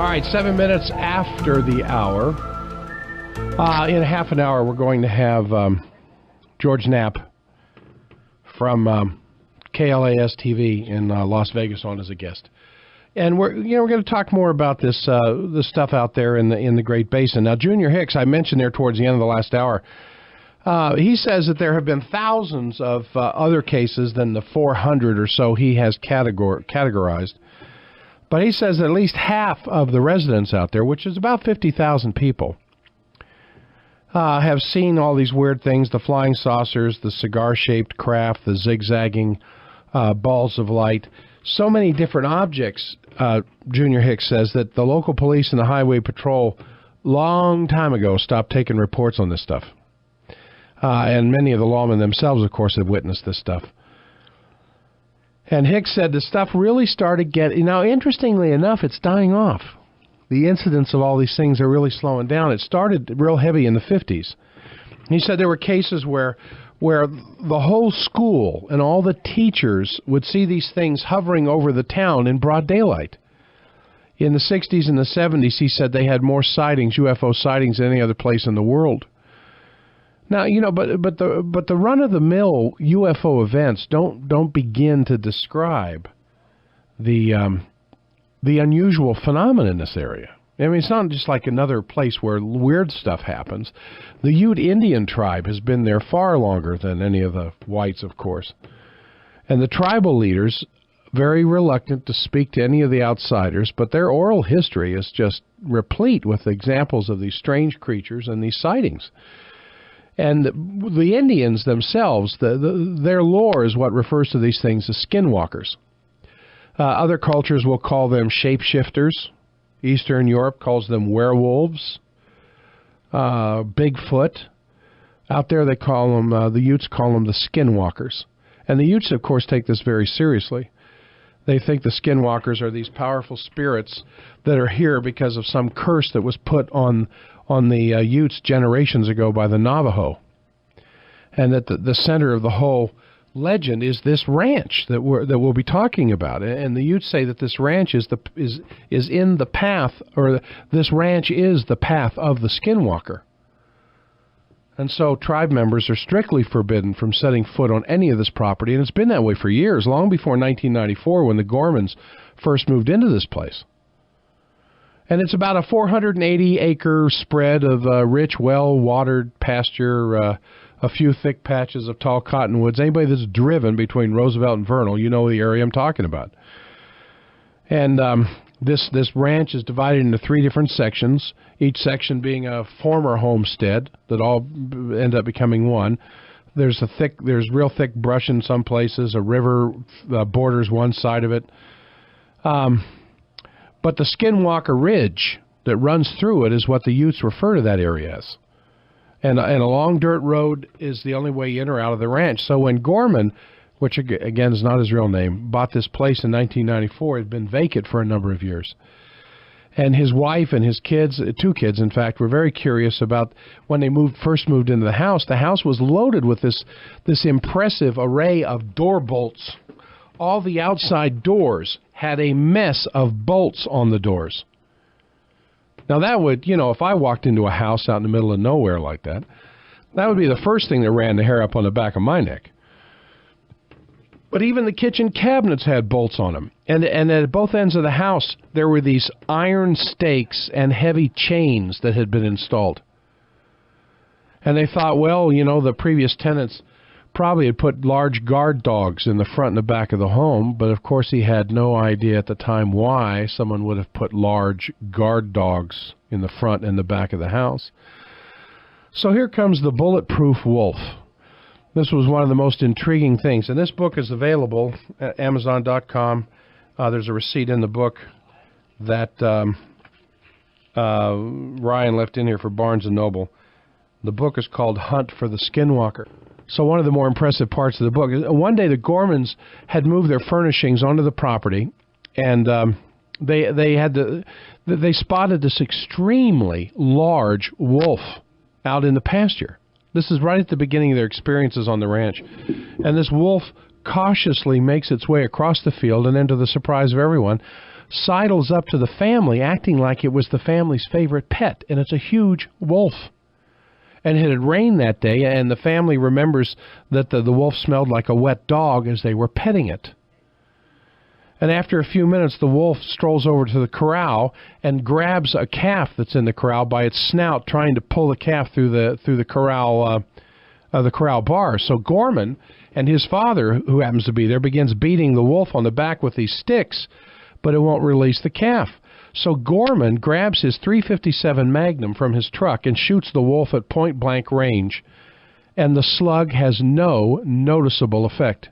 right, 7 minutes after the hour. In half an hour, we're going to have George Knapp from KLAS TV in Las Vegas on as a guest, and we're going to talk more about this stuff out there in the Great Basin. Now, Junior Hicks, I mentioned there towards the end of the last hour. He says that there have been thousands of other cases than the 400 or so he has categorized. But he says that at least half of the residents out there, which is about 50,000 people, have seen all these weird things, the flying saucers, the cigar-shaped craft, the zigzagging balls of light. So many different objects, Junior Hicks says, that the local police and the highway patrol long time ago stopped taking reports on this stuff. And many of the lawmen themselves, of course, have witnessed this stuff. And Hicks said the stuff really started getting... Now, interestingly enough, it's dying off. The incidence of all these things are really slowing down. It started real heavy in the 50s. He said there were cases where the whole school and all the teachers would see these things hovering over the town in broad daylight. In the 60s and the 70s, he said they had more sightings, UFO sightings, than any other place in the world. Now, but the run-of-the-mill UFO events don't begin to describe the unusual phenomena in this area. I mean, it's not just like another place where weird stuff happens. The Ute Indian tribe has been there far longer than any of the whites, of course. And the tribal leaders, very reluctant to speak to any of the outsiders, but their oral history is just replete with examples of these strange creatures and these sightings. And the Indians themselves, their lore is what refers to these things as skinwalkers. Other cultures will call them shapeshifters. Eastern Europe calls them werewolves. Bigfoot. Out there they call them, the Utes call them the skinwalkers. And the Utes, of course, take this very seriously. They think the skinwalkers are these powerful spirits that are here because of some curse that was put on the Utes generations ago by the Navajo, and that the center of the whole legend is this ranch that we'll be talking about. And the Utes say that this ranch is in the path, or this ranch is the path of the skinwalker. And so tribe members are strictly forbidden from setting foot on any of this property, and it's been that way for years, long before 1994 when the Gormans first moved into this place. And it's about a 480-acre spread of rich, well-watered pasture, a few thick patches of tall cottonwoods. Anybody that's driven between Roosevelt and Vernal, you know the area I'm talking about. And this ranch is divided into 3 different sections, each section being a former homestead that all end up becoming one. There's real thick brush in some places. A river borders one side of it. But the Skinwalker Ridge that runs through it is what the Utes refer to that area as. And a long dirt road is the only way in or out of the ranch. So when Gorman, which again is not his real name, bought this place in 1994, it had been vacant for a number of years. And his wife and his kids, 2 kids in fact, were very curious about when they first moved into the house. The house was loaded with this impressive array of door bolts. All the outside doors had a mess of bolts on the doors. Now that would, if I walked into a house out in the middle of nowhere like that, that would be the first thing that ran the hair up on the back of my neck. But even the kitchen cabinets had bolts on them. And at both ends of the house, there were these iron stakes and heavy chains that had been installed. And they thought, well, the previous tenants probably had put large guard dogs in the front and the back of the home, but of course he had no idea at the time why someone would have put large guard dogs in the front and the back of the house. So here comes the Bulletproof Wolf. This was one of the most intriguing things, and this book is available at Amazon.com. There's a receipt in the book that Ryan left in here for Barnes & Noble. The book is called Hunt for the Skinwalker. So one of the more impressive parts of the book is one day the Gormans had moved their furnishings onto the property, and they spotted this extremely large wolf out in the pasture. This is right at the beginning of their experiences on the ranch. And this wolf cautiously makes its way across the field, and then to the surprise of everyone, sidles up to the family, acting like it was the family's favorite pet, and it's a huge wolf. And it had rained that day, and the family remembers that the wolf smelled like a wet dog as they were petting it. And after a few minutes, the wolf strolls over to the corral and grabs a calf that's in the corral by its snout, trying to pull the calf through the corral bars. So Gorman and his father, who happens to be there, begins beating the wolf on the back with these sticks, but it won't release the calf. So Gorman grabs his .357 Magnum from his truck and shoots the wolf at point-blank range, and the slug has no noticeable effect.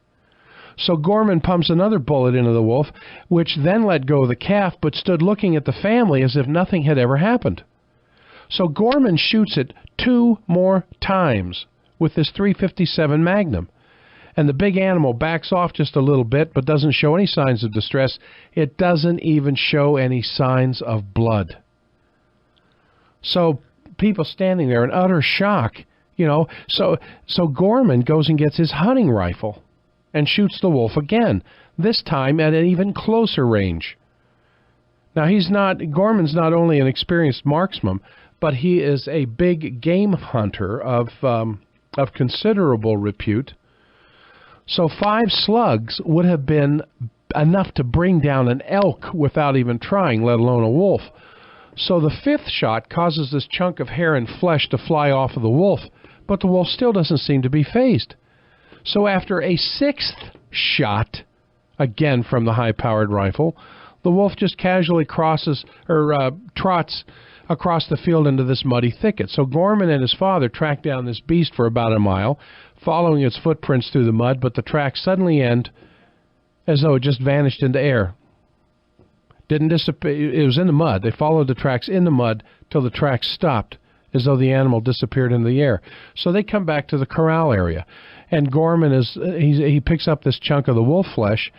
So Gorman pumps another bullet into the wolf, which then let go of the calf, but stood looking at the family as if nothing had ever happened. So Gorman shoots it 2 more times with this .357 Magnum. And the big animal backs off just a little bit, but doesn't show any signs of distress. It doesn't even show any signs of blood. So people standing there in utter shock, So Gorman goes and gets his hunting rifle and shoots the wolf again, this time at an even closer range. Now, Gorman's not only an experienced marksman, but he is a big game hunter of considerable repute. So 5 slugs would have been enough to bring down an elk without even trying, let alone a wolf. So the 5th shot causes this chunk of hair and flesh to fly off of the wolf, but the wolf still doesn't seem to be fazed. So after a 6th shot, again from the high-powered rifle, the wolf just casually trots across the field into this muddy thicket. So Gorman and his father track down this beast for about a mile, following its footprints through the mud, but the tracks suddenly end as though it just vanished into air. Didn't disappear. It was in the mud. They followed the tracks in the mud till the tracks stopped, as though the animal disappeared into the air. So they come back to the corral area, and Gorman he picks up this chunk of the wolf flesh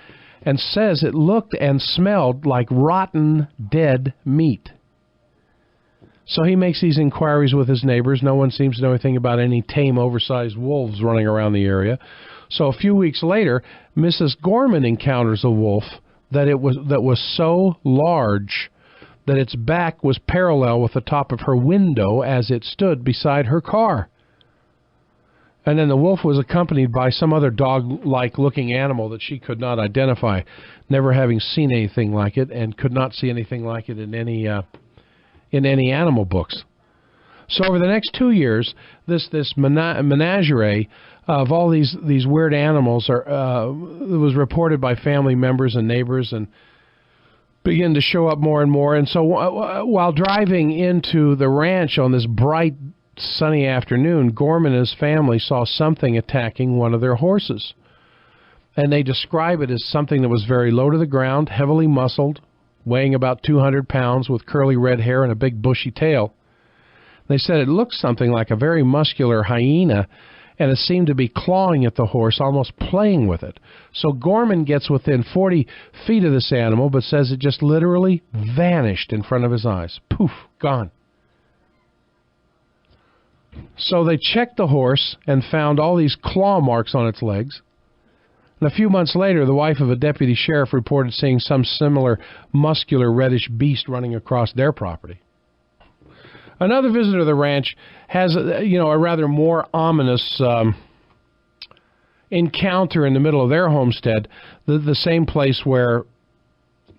and says it looked and smelled like rotten, dead meat. So he makes these inquiries with his neighbors. No one seems to know anything about any tame, oversized wolves running around the area. So a few weeks later, Mrs. Gorman encounters a wolf that was so large that its back was parallel with the top of her window as it stood beside her car. And then the wolf was accompanied by some other dog-like looking animal that she could not identify, never having seen anything like it, and could not see anything like it in any animal books. So over the next 2 years, this menagerie of all these weird animals was reported by family members and neighbors and began to show up more and more. And so while driving into the ranch on this bright, sunny afternoon, Gorman and his family saw something attacking one of their horses. And they describe it as something that was very low to the ground, heavily muscled, weighing about 200 pounds, with curly red hair and a big bushy tail. They said it looked something like a very muscular hyena, and it seemed to be clawing at the horse, almost playing with it. So Gorman gets within 40 feet of this animal, but says it just literally vanished in front of his eyes. Poof, gone. So they checked the horse and found all these claw marks on its legs. And a few months later, the wife of a deputy sheriff reported seeing some similar muscular reddish beast running across their property. Another visitor to the ranch has a rather more ominous encounter in the middle of their homestead, the same place where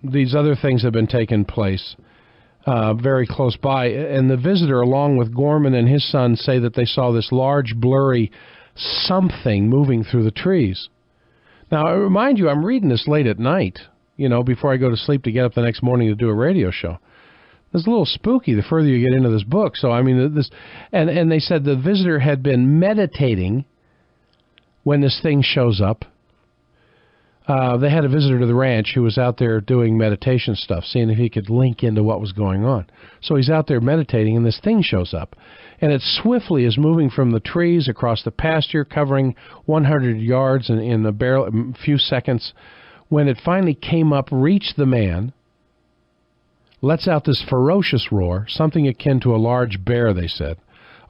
these other things have been taking place, very close by. And the visitor, along with Gorman and his son, say that they saw this large, blurry something moving through the trees. Now, I remind you, I'm reading this late at night, before I go to sleep to get up the next morning to do a radio show. It's a little spooky the further you get into this book. So, I mean, and they said the visitor had been meditating when this thing shows up. They had a visitor to the ranch who was out there doing meditation stuff, seeing if he could link into what was going on. So he's out there meditating, and this thing shows up. And it swiftly is moving from the trees across the pasture, covering 100 yards in a few seconds. When it finally came up, reached the man, lets out this ferocious roar, something akin to a large bear, they said.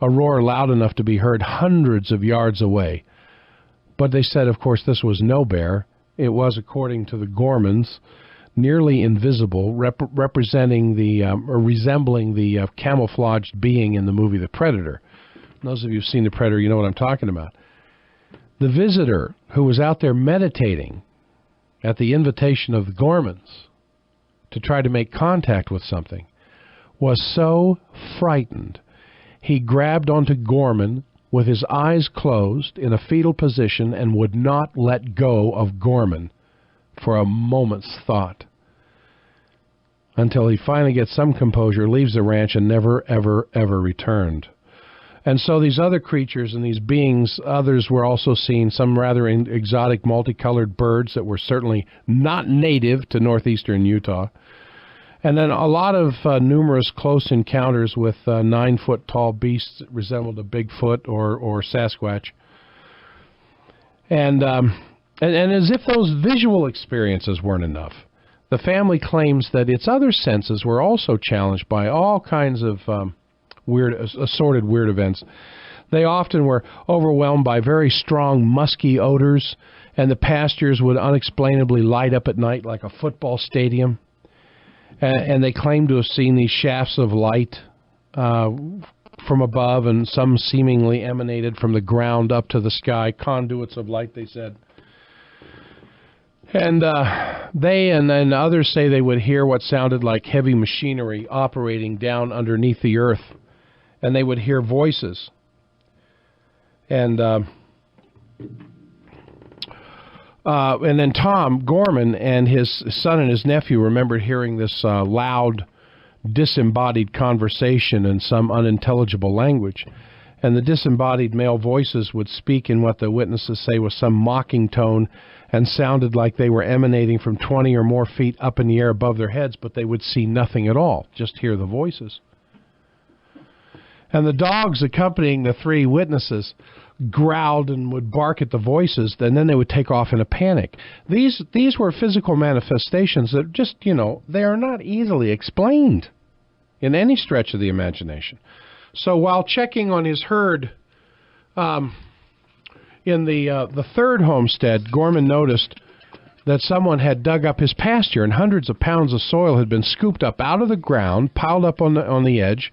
A roar loud enough to be heard hundreds of yards away. But they said, of course, this was no bear. It was, according to the Gormans, nearly invisible, representing the or resembling the camouflaged being in the movie The Predator. Those of you who've seen The Predator, you know what I'm talking about. The visitor who was out there meditating at the invitation of the Gormans to try to make contact with something was so frightened, he grabbed onto Gorman with his eyes closed in a fetal position and would not let go of Gorman for a moment's thought until he finally gets some composure, leaves the ranch, and never, ever, ever returned. And so these other creatures and these beings, others were also seen, some rather exotic multicolored birds that were certainly not native to northeastern Utah. And then a lot of numerous close encounters with 9-foot-tall beasts that resembled a Bigfoot or Sasquatch. And as if those visual experiences weren't enough, the family claims that its other senses were also challenged by all kinds of assorted weird events. They often were overwhelmed by very strong, musky odors, and the pastures would unexplainably light up at night like a football stadium. And they claim to have seen these shafts of light from above, and some seemingly emanated from the ground up to the sky, conduits of light, they said. And they and then others say they would hear what sounded like heavy machinery operating down underneath the earth, and they would hear voices. And then Tom Gorman and his son and his nephew remembered hearing this loud, disembodied conversation in some unintelligible language. And the disembodied male voices would speak in what the witnesses say was some mocking tone and sounded like they were emanating from 20 or more feet up in the air above their heads, but they would see nothing at all, just hear the voices. And the dogs accompanying the three witnesses growled and would bark at the voices, and then they would take off in a panic. These were physical manifestations that just, they are not easily explained in any stretch of the imagination. So while checking on his herd in the third homestead, Gorman noticed that someone had dug up his pasture, and hundreds of pounds of soil had been scooped up out of the ground, piled up on the edge.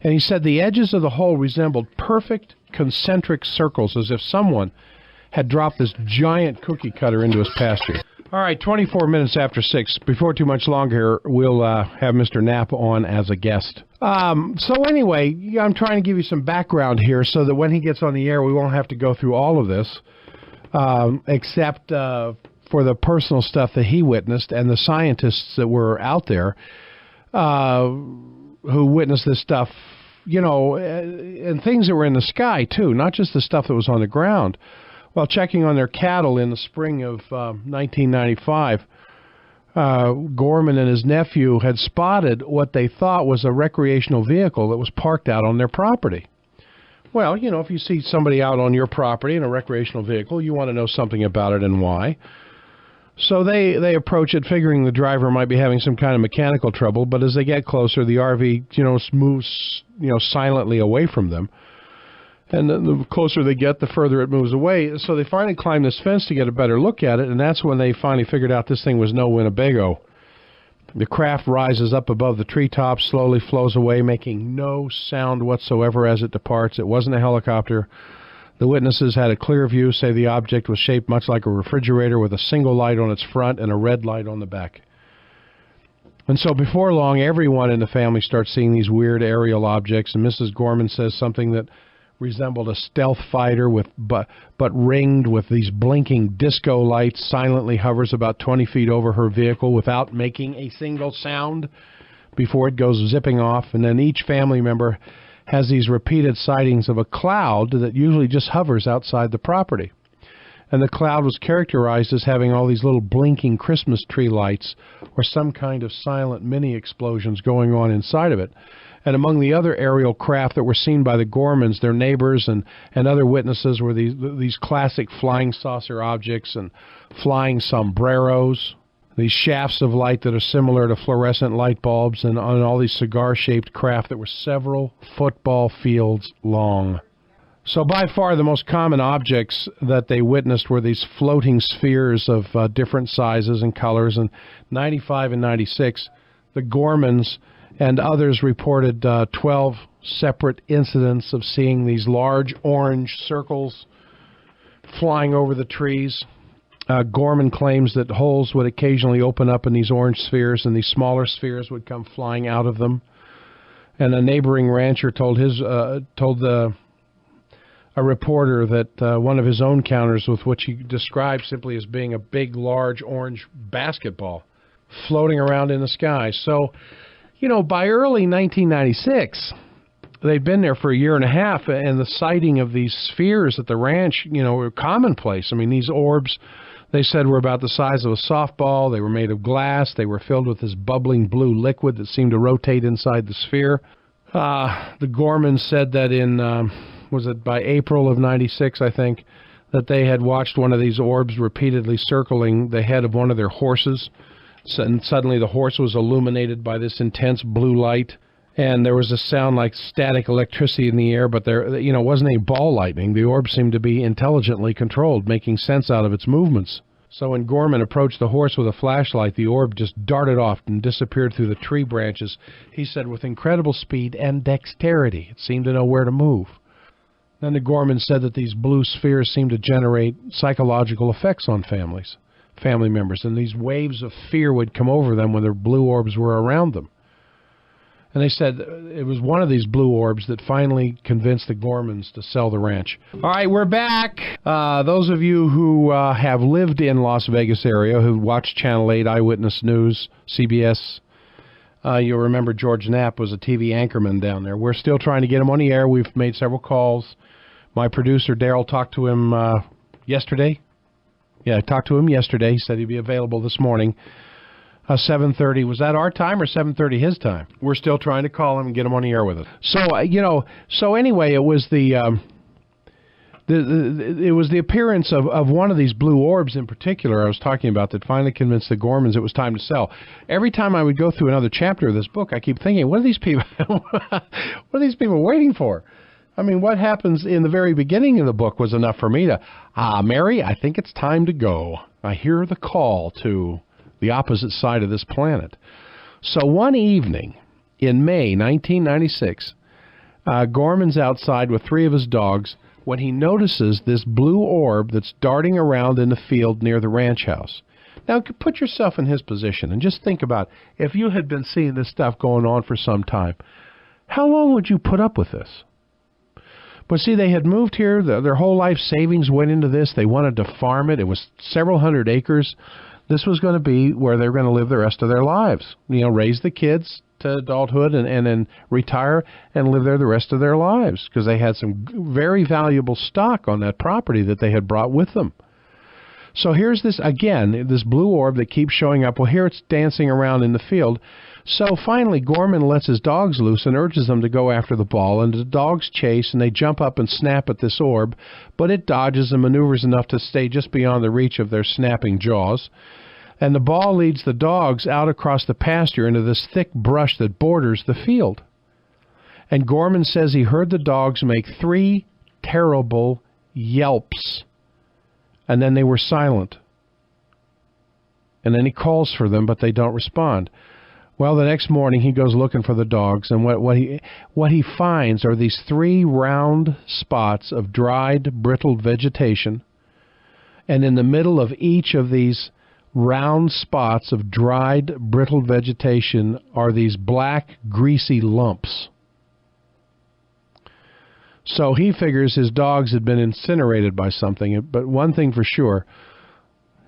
And he said the edges of the hole resembled perfect concentric circles, as if someone had dropped this giant cookie cutter into his pasture. All right, 24 minutes after 6. Before too much longer, we'll have Mr. Knapp on as a guest. So anyway, I'm trying to give you some background here so that when he gets on the air, we won't have to go through all of this, except for the personal stuff that he witnessed and the scientists that were out there who witnessed this stuff, and things that were in the sky, too, not just the stuff that was on the ground. While checking on their cattle in the spring of 1995, Gorman and his nephew had spotted what they thought was a recreational vehicle that was parked out on their property. Well, if you see somebody out on your property in a recreational vehicle, you want to know something about it and why. So they approach it figuring the driver might be having some kind of mechanical trouble, but as they get closer, the RV, moves, silently away from them. And then the closer they get, the further it moves away. So they finally climb this fence to get a better look at it, and that's when they finally figured out this thing was no Winnebago. The craft rises up above the treetops, slowly flows away, making no sound whatsoever as it departs. It wasn't a helicopter. The witnesses had a clear view, say the object was shaped much like a refrigerator with a single light on its front and a red light on the back. And so before long, everyone in the family starts seeing these weird aerial objects, and Mrs. Gorman says something that resembled a stealth fighter but ringed with these blinking disco lights silently hovers about 20 feet over her vehicle without making a single sound before it goes zipping off. And then each family member has these repeated sightings of a cloud that usually just hovers outside the property. And the cloud was characterized as having all these little blinking Christmas tree lights or some kind of silent mini explosions going on inside of it. And among the other aerial craft that were seen by the Gormans, their neighbors and other witnesses were these classic flying saucer objects and flying sombreros, these shafts of light that are similar to fluorescent light bulbs, and on all these cigar-shaped craft that were several football fields long. So by far the most common objects that they witnessed were these floating spheres of different sizes and colors. In 95 and 96, the Gormans and others reported 12 separate incidents of seeing these large orange circles flying over the trees. Gorman claims that holes would occasionally open up in these orange spheres and these smaller spheres would come flying out of them. And a neighboring rancher told a reporter that one of his own encounters with which he described simply as being a big, large orange basketball floating around in the sky. So, by early 1996, they'd been there for a year and a half, and the sighting of these spheres at the ranch, were commonplace. I mean, these orbs, they said, were about the size of a softball. They were made of glass. They were filled with this bubbling blue liquid that seemed to rotate inside the sphere. The Gormans said that by April of 96, I think, that they had watched one of these orbs repeatedly circling the head of one of their horses. And suddenly the horse was illuminated by this intense blue light, and there was a sound like static electricity in the air, but there, wasn't any ball lightning. The orb seemed to be intelligently controlled, making sense out of its movements. So when Gorman approached the horse with a flashlight, the orb just darted off and disappeared through the tree branches, he said, with incredible speed and dexterity. It seemed to know where to move. Then the Gorman said that these blue spheres seemed to generate psychological effects on family members, and these waves of fear would come over them when their blue orbs were around them. And they said it was one of these blue orbs that finally convinced the Gormans to sell the ranch. All right, we're back. Those of you who have lived in Las Vegas area, who watched Channel 8 Eyewitness News, CBS, you'll remember George Knapp was a TV anchorman down there. We're still trying to get him on the air. We've made several calls. My producer, Daryl, talked to him yesterday. Yeah, I talked to him yesterday. He said he'd be available this morning. 7:30. Was that our time or 7:30 his time? We're still trying to call him and get him on the air with us. So, anyway, it was the appearance of one of these blue orbs in particular I was talking about that finally convinced the Gormans it was time to sell. Every time I would go through another chapter of this book, I keep thinking, what are these people waiting for? I mean, what happens in the very beginning of the book was enough for me to, Mary, I think it's time to go. I hear the call to the opposite side of this planet. So one evening in May 1996, Gorman's outside with 3 of his dogs when he notices this blue orb that's darting around in the field near the ranch house. Now, put yourself in his position and just think about if you had been seeing this stuff going on for some time, how long would you put up with this? But see, they had moved here. Their whole life savings went into this. They wanted to farm it. It was several hundred acres. This was going to be where they were going to live the rest of their lives. Raise the kids to adulthood and then retire and live there the rest of their lives because they had some very valuable stock on that property that they had brought with them. So here's this blue orb that keeps showing up. Well, here it's dancing around in the field. So finally, Gorman lets his dogs loose and urges them to go after the ball, and the dogs chase, and they jump up and snap at this orb, but it dodges and maneuvers enough to stay just beyond the reach of their snapping jaws. And the ball leads the dogs out across the pasture into this thick brush that borders the field. And Gorman says he heard the dogs make 3 terrible yelps, and then they were silent. And then he calls for them, but they don't respond. Well, the next morning he goes looking for the dogs, and what he finds are these 3 round spots of dried, brittle vegetation, and in the middle of each of these round spots of dried, brittle vegetation are these black, greasy lumps. So he figures his dogs had been incinerated by something, but one thing for sure,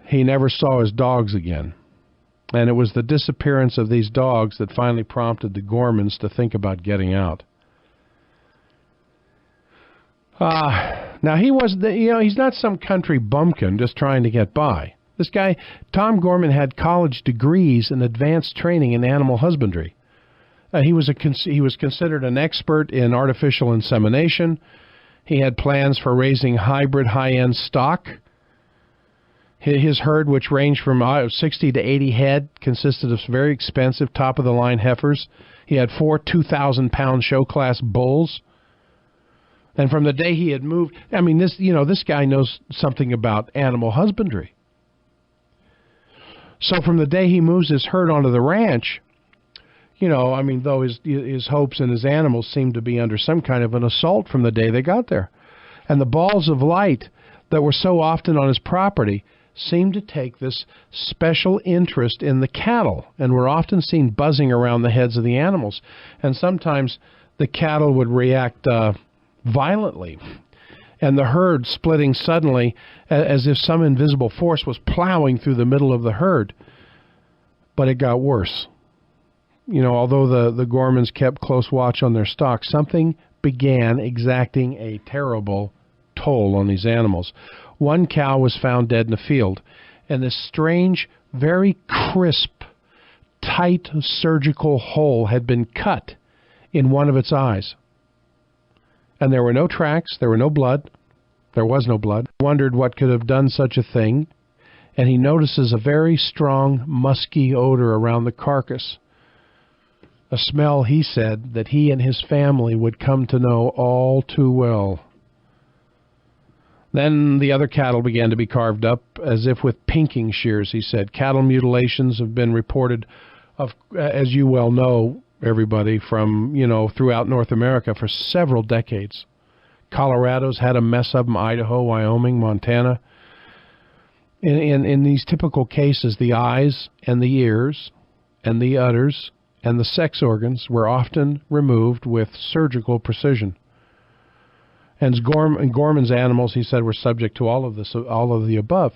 he never saw his dogs again. And it was the disappearance of these dogs that finally prompted the Gormans to think about getting out. Now, he's not some country bumpkin just trying to get by. This guy, Tom Gorman, had college degrees and advanced training in animal husbandry. He was considered an expert in artificial insemination. He had plans for raising hybrid high-end stock. His herd, which ranged from 60 to 80 head, consisted of very expensive top-of-the-line heifers. He had 4 2,000-pound show-class bulls, And from the day he had moved, I mean, this guy knows something about animal husbandry. So from the day he moves his herd onto the ranch, though his hopes and his animals seemed to be under some kind of an assault from the day they got there. And the balls of light that were so often on his property seemed to take this special interest in the cattle and were often seen buzzing around the heads of the animals. And sometimes the cattle would react violently, and the herd splitting suddenly as if some invisible force was plowing through the middle of the herd. But it got worse. Although the Gormans kept close watch on their stock, something began exacting a terrible toll on these animals. One cow was found dead in a field, and this strange, very crisp, tight surgical hole had been cut in one of its eyes. And there were no tracks, there were no blood. There was no blood. He wondered what could have done such a thing, and he notices a very strong, musky odor around the carcass. A smell, he said, that he and his family would come to know all too well. Then the other cattle began to be carved up, as if with pinking shears, he said. Cattle mutilations have been reported, as you well know, everybody, from, throughout North America for several decades. Colorado's had a mess of them, Idaho, Wyoming, Montana. In these typical cases, the eyes and the ears and the udders and the sex organs were often removed with surgical precision. And Gorman's animals, he said, were subject to all of the above.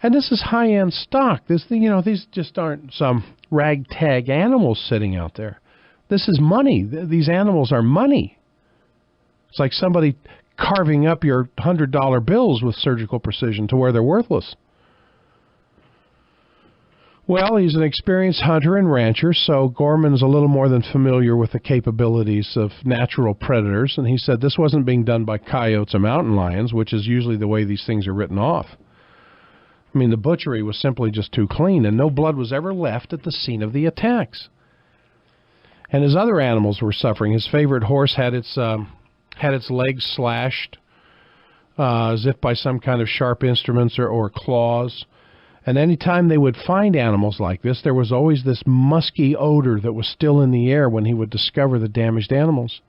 And this is high-end stock. These just aren't some ragtag animals sitting out there. This is money. These animals are money. It's like somebody carving up your $100 bills with surgical precision to where they're worthless. Well, he's an experienced hunter and rancher, so Gorman's a little more than familiar with the capabilities of natural predators, and he said this wasn't being done by coyotes or mountain lions, which is usually the way these things are written off. I mean, the butchery was simply just too clean, and no blood was ever left at the scene of the attacks. And his other animals were suffering. His favorite horse had its legs slashed, as if by some kind of sharp instruments or claws. And any time they would find animals like this, there was always this musky odor that was still in the air when he would discover the damaged animals.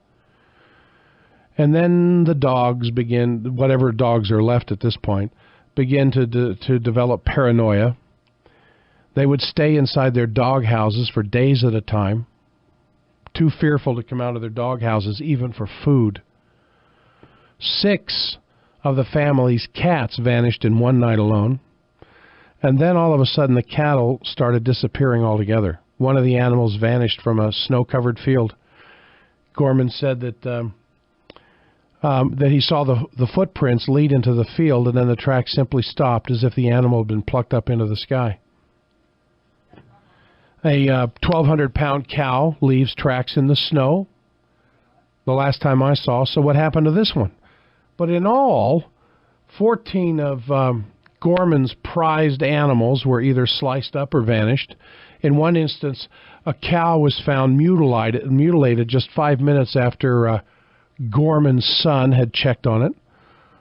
And then the dogs begin, whatever dogs are left at this point, begin to develop paranoia. They would stay inside their dog houses for days at a time, too fearful to come out of their dog houses even for food. 6 of the family's cats vanished in one night alone. And then all of a sudden the cattle started disappearing altogether. One of the animals vanished from a snow-covered field. Gorman said that he saw the footprints lead into the field, and then the track simply stopped as if the animal had been plucked up into the sky. A 1,200-pound cow leaves tracks in the snow the last time I saw, so what happened to this one? But in all, 14 of Gorman's prized animals were either sliced up or vanished. In one instance, a cow was found mutilated just 5 minutes after Gorman's son had checked on it.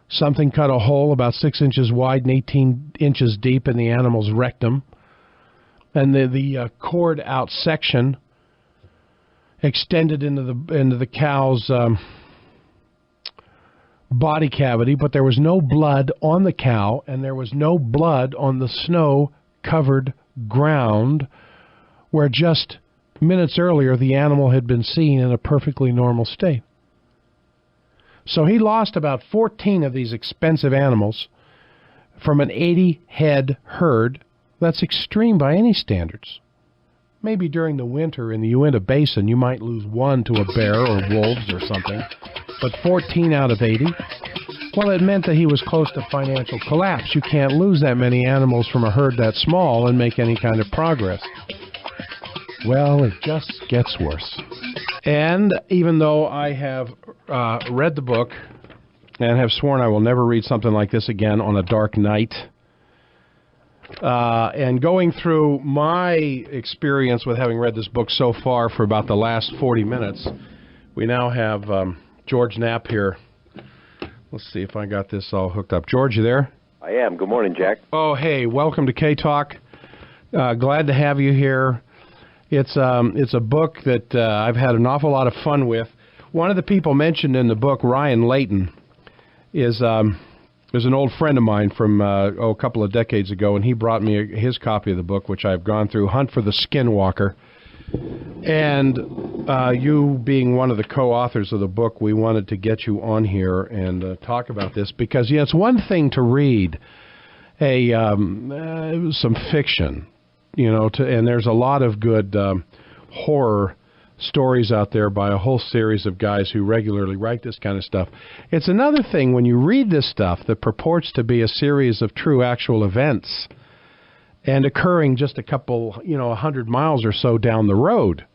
Something cut a hole about 6 inches wide and 18 inches deep in the animal's rectum. And the cord out section extended into the cow's body cavity, but there was no blood on the cow, and there was no blood on the snow-covered ground where just minutes earlier the animal had been seen in a perfectly normal state. So he lost about 14 of these expensive animals from an 80-head herd. That's extreme by any standards. Maybe during the winter in the Uinta Basin you might lose 1 to a bear or wolves or something, but 14 out of 80? Well, it meant that he was close to financial collapse. You can't lose that many animals from a herd that small and make any kind of progress. Well, it just gets worse. And even though I have read the book and have sworn I will never read something like this again on a dark night, and going through my experience with having read this book so far for about the last 40 minutes, we now have George Knapp here Let's see if I got this all hooked up. George, you there? I am. Good morning, Jack. Oh, hey, welcome to K-Talk. Glad to have you here. It's a book that I've had an awful lot of fun with. One of the people mentioned in the book, Ryan Layton, is an old friend of mine from a couple of decades ago, and he brought me his copy of the book, which I've gone through, Hunt for the Skinwalker. And you being one of the co-authors of the book, we wanted to get you on here and talk about this because, it's one thing to read some fiction, and there's a lot of good horror stories out there by a whole series of guys who regularly write this kind of stuff. It's another thing when you read this stuff that purports to be a series of true actual events and occurring just a couple, 100 miles or so down the road,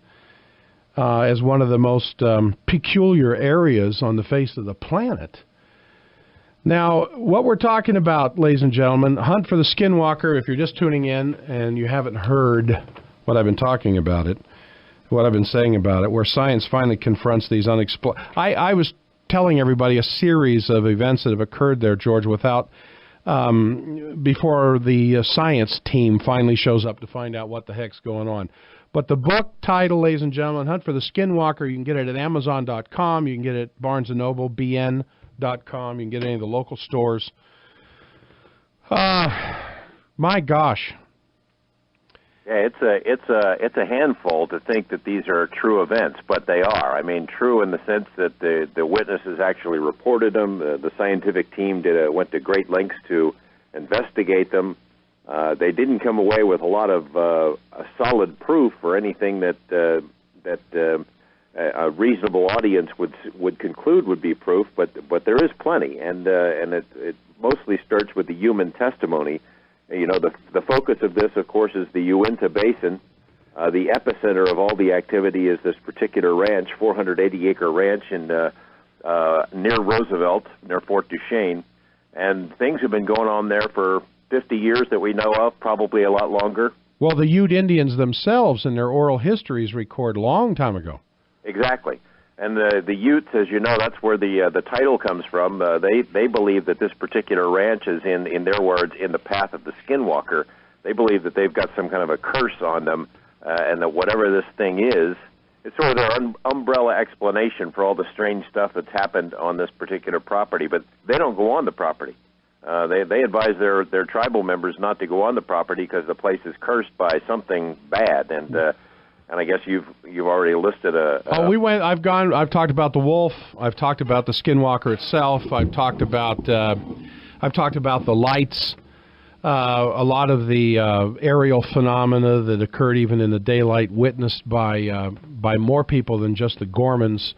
as one of the most peculiar areas on the face of the planet. Now, what we're talking about, ladies and gentlemen, Hunt for the Skinwalker, if you're just tuning in and you haven't heard what I've been talking about it, what I've been saying about it, where science finally confronts these unexplained... I was telling everybody a series of events that have occurred there, George, without... before the science team finally shows up to find out what the heck's going on. But the book title, ladies and gentlemen, Hunt for the Skinwalker, you can get it at Amazon.com, you can get it at Barnes & Noble, BN.com, you can get it at any of the local stores. My gosh. Yeah, it's a handful to think that these are true events, but they are. I mean, true in the sense that the witnesses actually reported them. The scientific team went to great lengths to investigate them. They didn't come away with a lot of solid proof or anything that a reasonable audience would conclude would be proof, but there is plenty, and it mostly starts with the human testimony. The focus of this, of course, is the U.S.A. Basin. The epicenter of all the activity is this particular ranch, 480-acre ranch near Roosevelt, near Fort Duchesne. And things have been going on there for 50 years that we know of, probably a lot longer. Well, the Ute Indians themselves in their oral histories record a long time ago. Exactly. And the Utes, as you know, that's where the title comes from. They believe that this particular ranch is, in their words, in the path of the Skinwalker. They believe that they've got some kind of a curse on them, and that whatever this thing is, it's sort of their umbrella explanation for all the strange stuff that's happened on this particular property. But they don't go on the property. They advise their tribal members not to go on the property because the place is cursed by something bad. And I guess you've already listed I've talked about the wolf. I've talked about the Skinwalker itself. I've talked about the lights. A lot of the aerial phenomena that occurred even in the daylight, witnessed by more people than just the Gormans.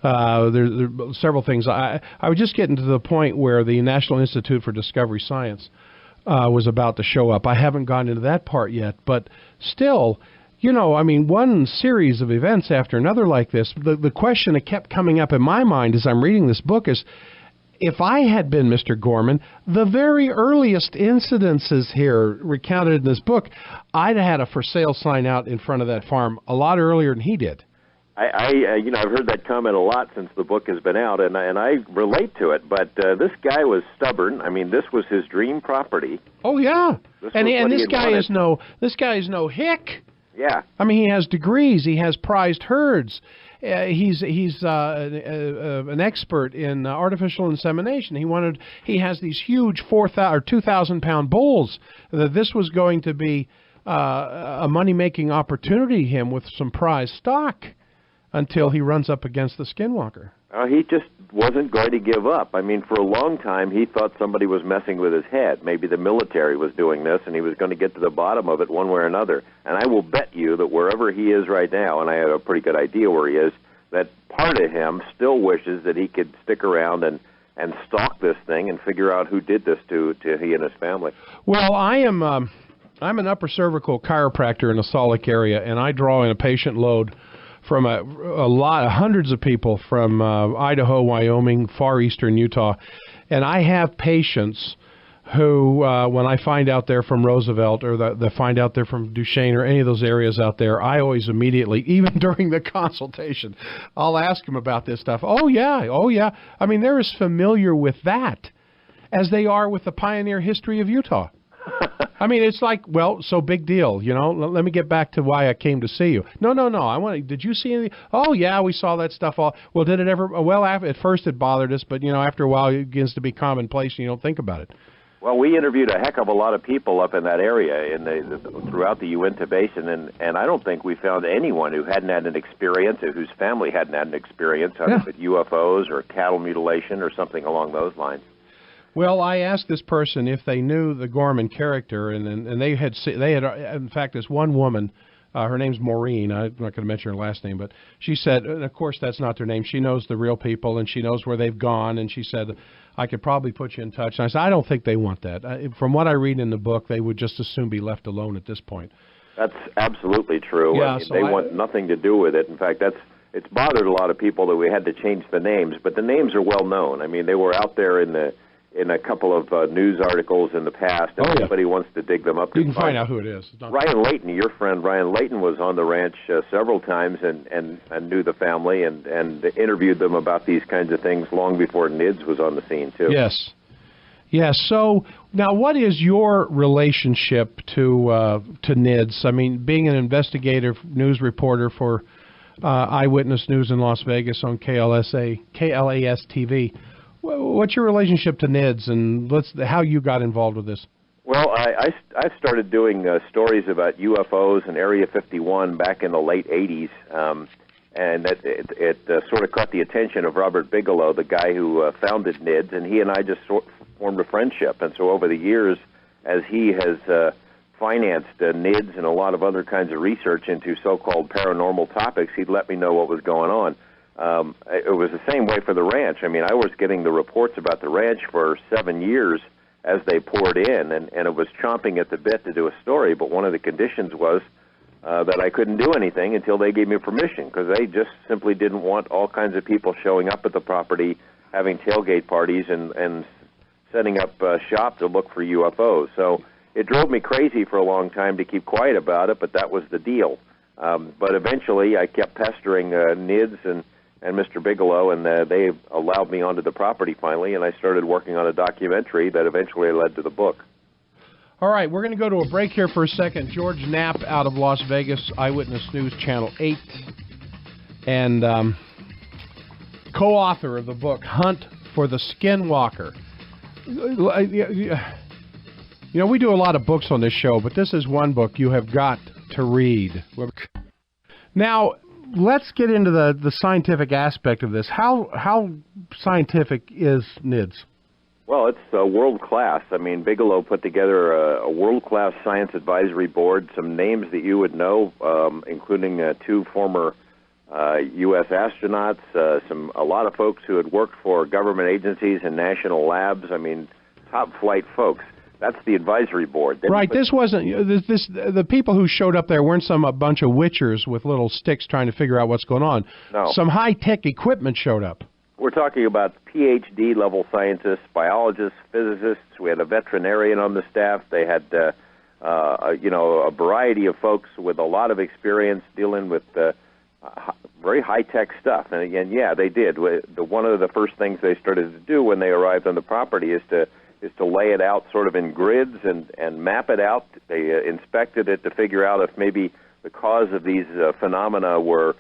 There are several things. I was just getting to the point where the National Institute for Discovery Science was about to show up. I haven't gone into that part yet, but still. One series of events after another like this, the question that kept coming up in my mind as I'm reading this book is, if I had been Mr. Gorman, the very earliest incidences here recounted in this book, I'd have had a for sale sign out in front of that farm a lot earlier than he did. I've heard that comment a lot since the book has been out, and I relate to it. But this guy was stubborn. I mean, this was his dream property. Oh yeah, and this guy is no hick. Yeah. I mean, he has degrees. He has prized herds. He's an expert in artificial insemination. He has these huge 4,000 or 2,000-pound bulls. That this was going to be a money-making opportunity to him with some prize stock until he runs up against the Skinwalker. He just wasn't going to give up. I mean, for a long time, he thought somebody was messing with his head. Maybe the military was doing this, and he was going to get to the bottom of it one way or another. And I will bet you that wherever he is right now, and I have a pretty good idea where he is, that part of him still wishes that he could stick around and stalk this thing and figure out who did this to he and his family. Well, I'm an upper cervical chiropractor in the Salt Lake area, and I draw in a patient load from hundreds of people from Idaho, Wyoming, far eastern Utah, and I have patients who, when I find out they're from Roosevelt or the find out they're from Duchesne or any of those areas out there, I always immediately, even during the consultation, I'll ask them about this stuff. Oh, yeah, oh, yeah. I mean, they're as familiar with that as they are with the pioneer history of Utah. I mean, it's like, well, so big deal, you know. Let me get back to why I came to see you. No. Did you see anything? Oh, yeah, we saw that stuff all. Well, did it ever? Well, at first it bothered us, but, you know, after a while it begins to be commonplace and you don't think about it. Well, we interviewed a heck of a lot of people up in that area throughout the Uinta Basin, and I don't think we found anyone who hadn't had an experience or whose family hadn't had an experience with UFOs or cattle mutilation or something along those lines. Well, I asked this person if they knew the Gorman character, and they had in fact, this one woman, her name's Maureen. I'm not going to mention her last name, but she said, and of course that's not their name. She knows the real people, and she knows where they've gone, and she said, I could probably put you in touch. And I said, I don't think they want that. From what I read in the book, they would just as soon be left alone at this point. That's absolutely true. Yeah, I mean, they want nothing to do with it. In fact, it's bothered a lot of people that we had to change the names, but the names are well known. I mean, they were out there in a couple of news articles in the past, and everybody wants to dig them up. You can find out who it is. Ryan Layton, your friend Ryan Layton, was on the ranch several times and knew the family and interviewed them about these kinds of things long before NIDS was on the scene, too. Yes. So now, what is your relationship to NIDS? I mean, being an investigative news reporter for Eyewitness News in Las Vegas on KLAS TV. What's your relationship to NIDS, and how you got involved with this? Well, I started doing stories about UFOs and Area 51 back in the late 80s, and it sort of caught the attention of Robert Bigelow, the guy who founded NIDS, and he and I just formed a friendship. And so over the years, as he has financed NIDS and a lot of other kinds of research into so-called paranormal topics, he'd let me know what was going on. It was the same way for the ranch. I mean, I was getting the reports about the ranch for 7 years as they poured in, and it was chomping at the bit to do a story, but one of the conditions was that I couldn't do anything until they gave me permission, because they just simply didn't want all kinds of people showing up at the property, having tailgate parties, and setting up shop to look for UFOs. So it drove me crazy for a long time to keep quiet about it, but that was the deal. But eventually I kept pestering NIDS and Mr. Bigelow, and they allowed me onto the property finally, and I started working on a documentary that eventually led to the book. All right, we're going to go to a break here for a second. George Knapp out of Las Vegas, Eyewitness News Channel 8, and co-author of the book, Hunt for the Skinwalker. You know, we do a lot of books on this show, but this is one book you have got to read. Now, let's get into the scientific aspect of this. How scientific is NIDS? Well, it's world-class. I mean, Bigelow put together a world-class science advisory board, some names that you would know, including 2 former U.S. astronauts, a lot of folks who had worked for government agencies and national labs. I mean, top-flight folks. That's the advisory board. Right. This wasn't the people who showed up there weren't a bunch of witchers with little sticks trying to figure out what's going on. No. Some high-tech equipment showed up. We're talking about PhD-level scientists, biologists, physicists. We had a veterinarian on the staff. They had, a variety of folks with a lot of experience dealing with very high-tech stuff. And again, yeah, they did. One of the first things they started to do when they arrived on the property is to lay it out sort of in grids and map it out. They inspected it to figure out if maybe the cause of these phenomena were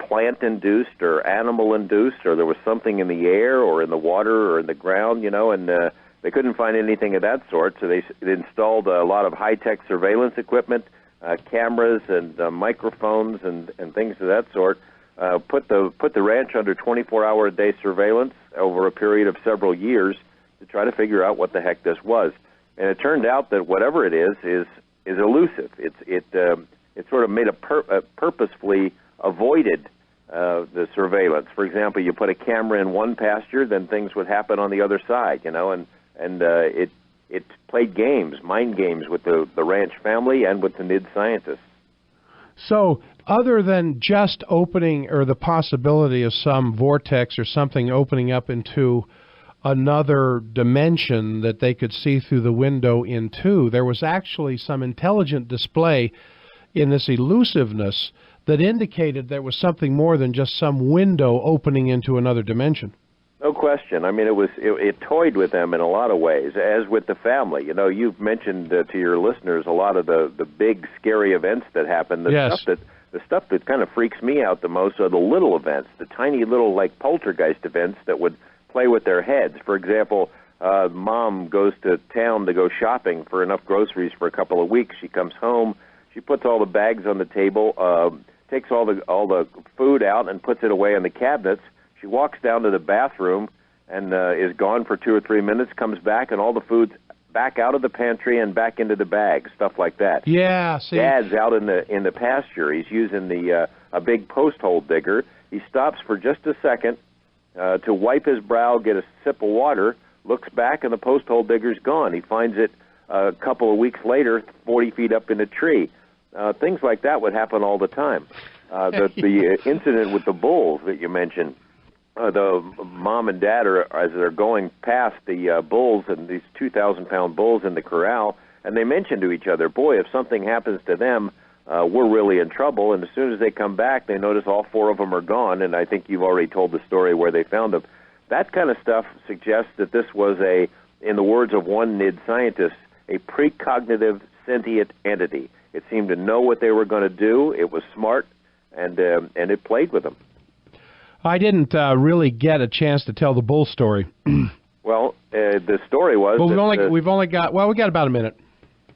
plant-induced or animal-induced, or there was something in the air or in the water or in the ground, and they couldn't find anything of that sort, so they installed a lot of high-tech surveillance equipment, cameras and microphones and things of that sort, put the ranch under 24-hour-a-day surveillance over a period of several years to try to figure out what the heck this was. And it turned out that whatever it is elusive. It sort of made purposefully avoided the surveillance. For example, you put a camera in one pasture, then things would happen on the other side, and it played mind games with the ranch family and with the NIDS scientists. So, other than just opening or the possibility of some vortex or something opening up into another dimension that they could see through the window into. There was actually some intelligent display in this elusiveness that indicated there was something more than just some window opening into another dimension. No question. I mean, it toyed with them in a lot of ways, as with the family. You know, you've mentioned to your listeners a lot of the big, scary events that happen. The stuff that kind of freaks me out the most are the little events, the tiny little, like, poltergeist events that would play with their heads. For example, mom goes to town to go shopping for enough groceries for a couple of weeks. She comes home. She puts all the bags on the table, takes all the food out and puts it away in the cabinets. She walks down to the bathroom and is gone for 2 or 3 minutes, comes back, and all the food's back out of the pantry and back into the bag, stuff like that. Yeah, see. Dad's out in the pasture. He's using a big post hole digger. He stops for just a second to wipe his brow, get a sip of water, looks back, and the post hole digger's gone. He finds it a couple of weeks later, 40 feet up in a tree. Things like that would happen all the time. The incident with the bulls that you mentioned, the mom and dad as they're going past the bulls and these 2,000-pound bulls in the corral, and they mention to each other, boy, if something happens to them, we're really in trouble. And as soon as they come back, they notice all 4 of them are gone, and I think you've already told the story where they found them. That kind of stuff suggests that this was in the words of one NID scientist, a precognitive sentient entity. It seemed to know what they were going to do. It was smart, and it played with them. I didn't really get a chance to tell the bull story. Well, the story was. Well, we got about a minute.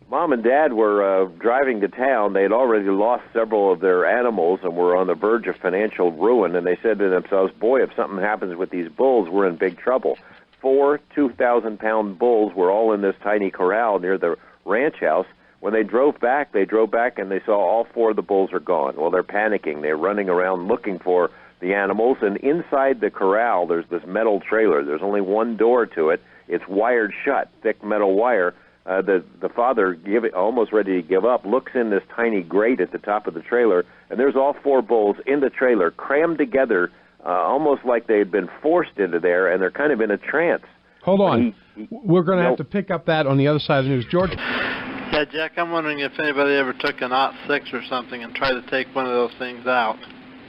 Mom and Dad were driving to town. They had already lost several of their animals and were on the verge of financial ruin. And they said to themselves, "Boy, if something happens with these bulls, we're in big trouble." 4 2,000-pound bulls were all in this tiny corral near the ranch house. When they drove back and they saw all 4 of the bulls are gone. Well, they're panicking. They're running around looking for the animals, and inside the corral there's this metal trailer. There's only one door to it. It's wired shut, thick metal wire. The father, almost ready to give up, looks in this tiny grate at the top of the trailer, and there's all 4 bulls in the trailer, crammed together, almost like they had been forced into there, and they're kind of in a trance. Hold on. We're going to have to pick up that on the other side of the news. George? Yeah, Jack, I'm wondering if anybody ever took an .6 or something and tried to take one of those things out.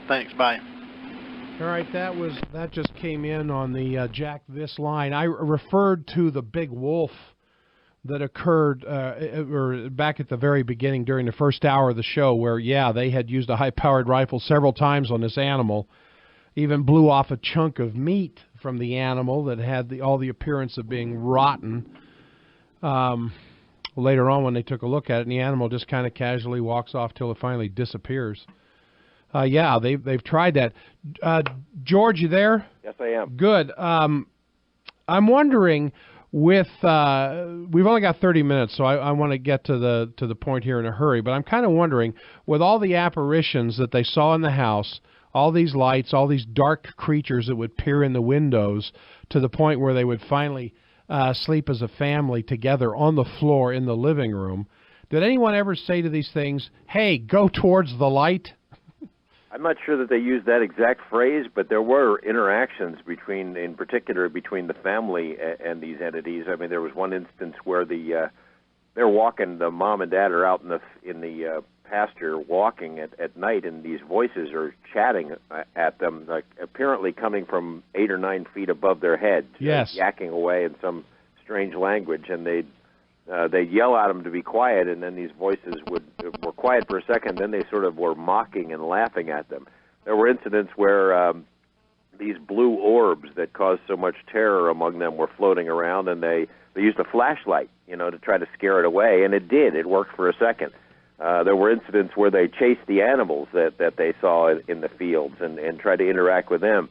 Thanks, bye. All right, that just came in on the Jack This line. I referred to the big wolf that occurred back at the very beginning during the first hour of the show where, yeah, they had used a high-powered rifle several times on this animal, even blew off a chunk of meat from the animal that had all the appearance of being rotten. Later on when they took a look at it, and the animal just kind of casually walks off till it finally disappears. Yeah, they've tried that. George, you there? Yes, I am. Good. I'm wondering, we've only got 30 minutes, so I want to get to the point here in a hurry. But I'm kind of wondering, with all the apparitions that they saw in the house, all these lights, all these dark creatures that would peer in the windows, to the point where they would finally sleep as a family together on the floor in the living room. Did anyone ever say to these things, "Hey, go towards the light"? I'm not sure that they used that exact phrase, but there were interactions in particular between the family and these entities. I mean, there was one instance where they're walking. The mom and dad are out in the pasture walking at night, and these voices are chatting at them, like apparently coming from 8 or 9 feet above their heads. Yes, yakking away in some strange language, and they'd yell at them to be quiet, and then these voices were quiet for a second, then they sort of were mocking and laughing at them. There were incidents where these blue orbs that caused so much terror among them were floating around, and they used a flashlight, to try to scare it away, and it did. It worked for a second. There were incidents where they chased the animals that they saw in the fields and tried to interact with them.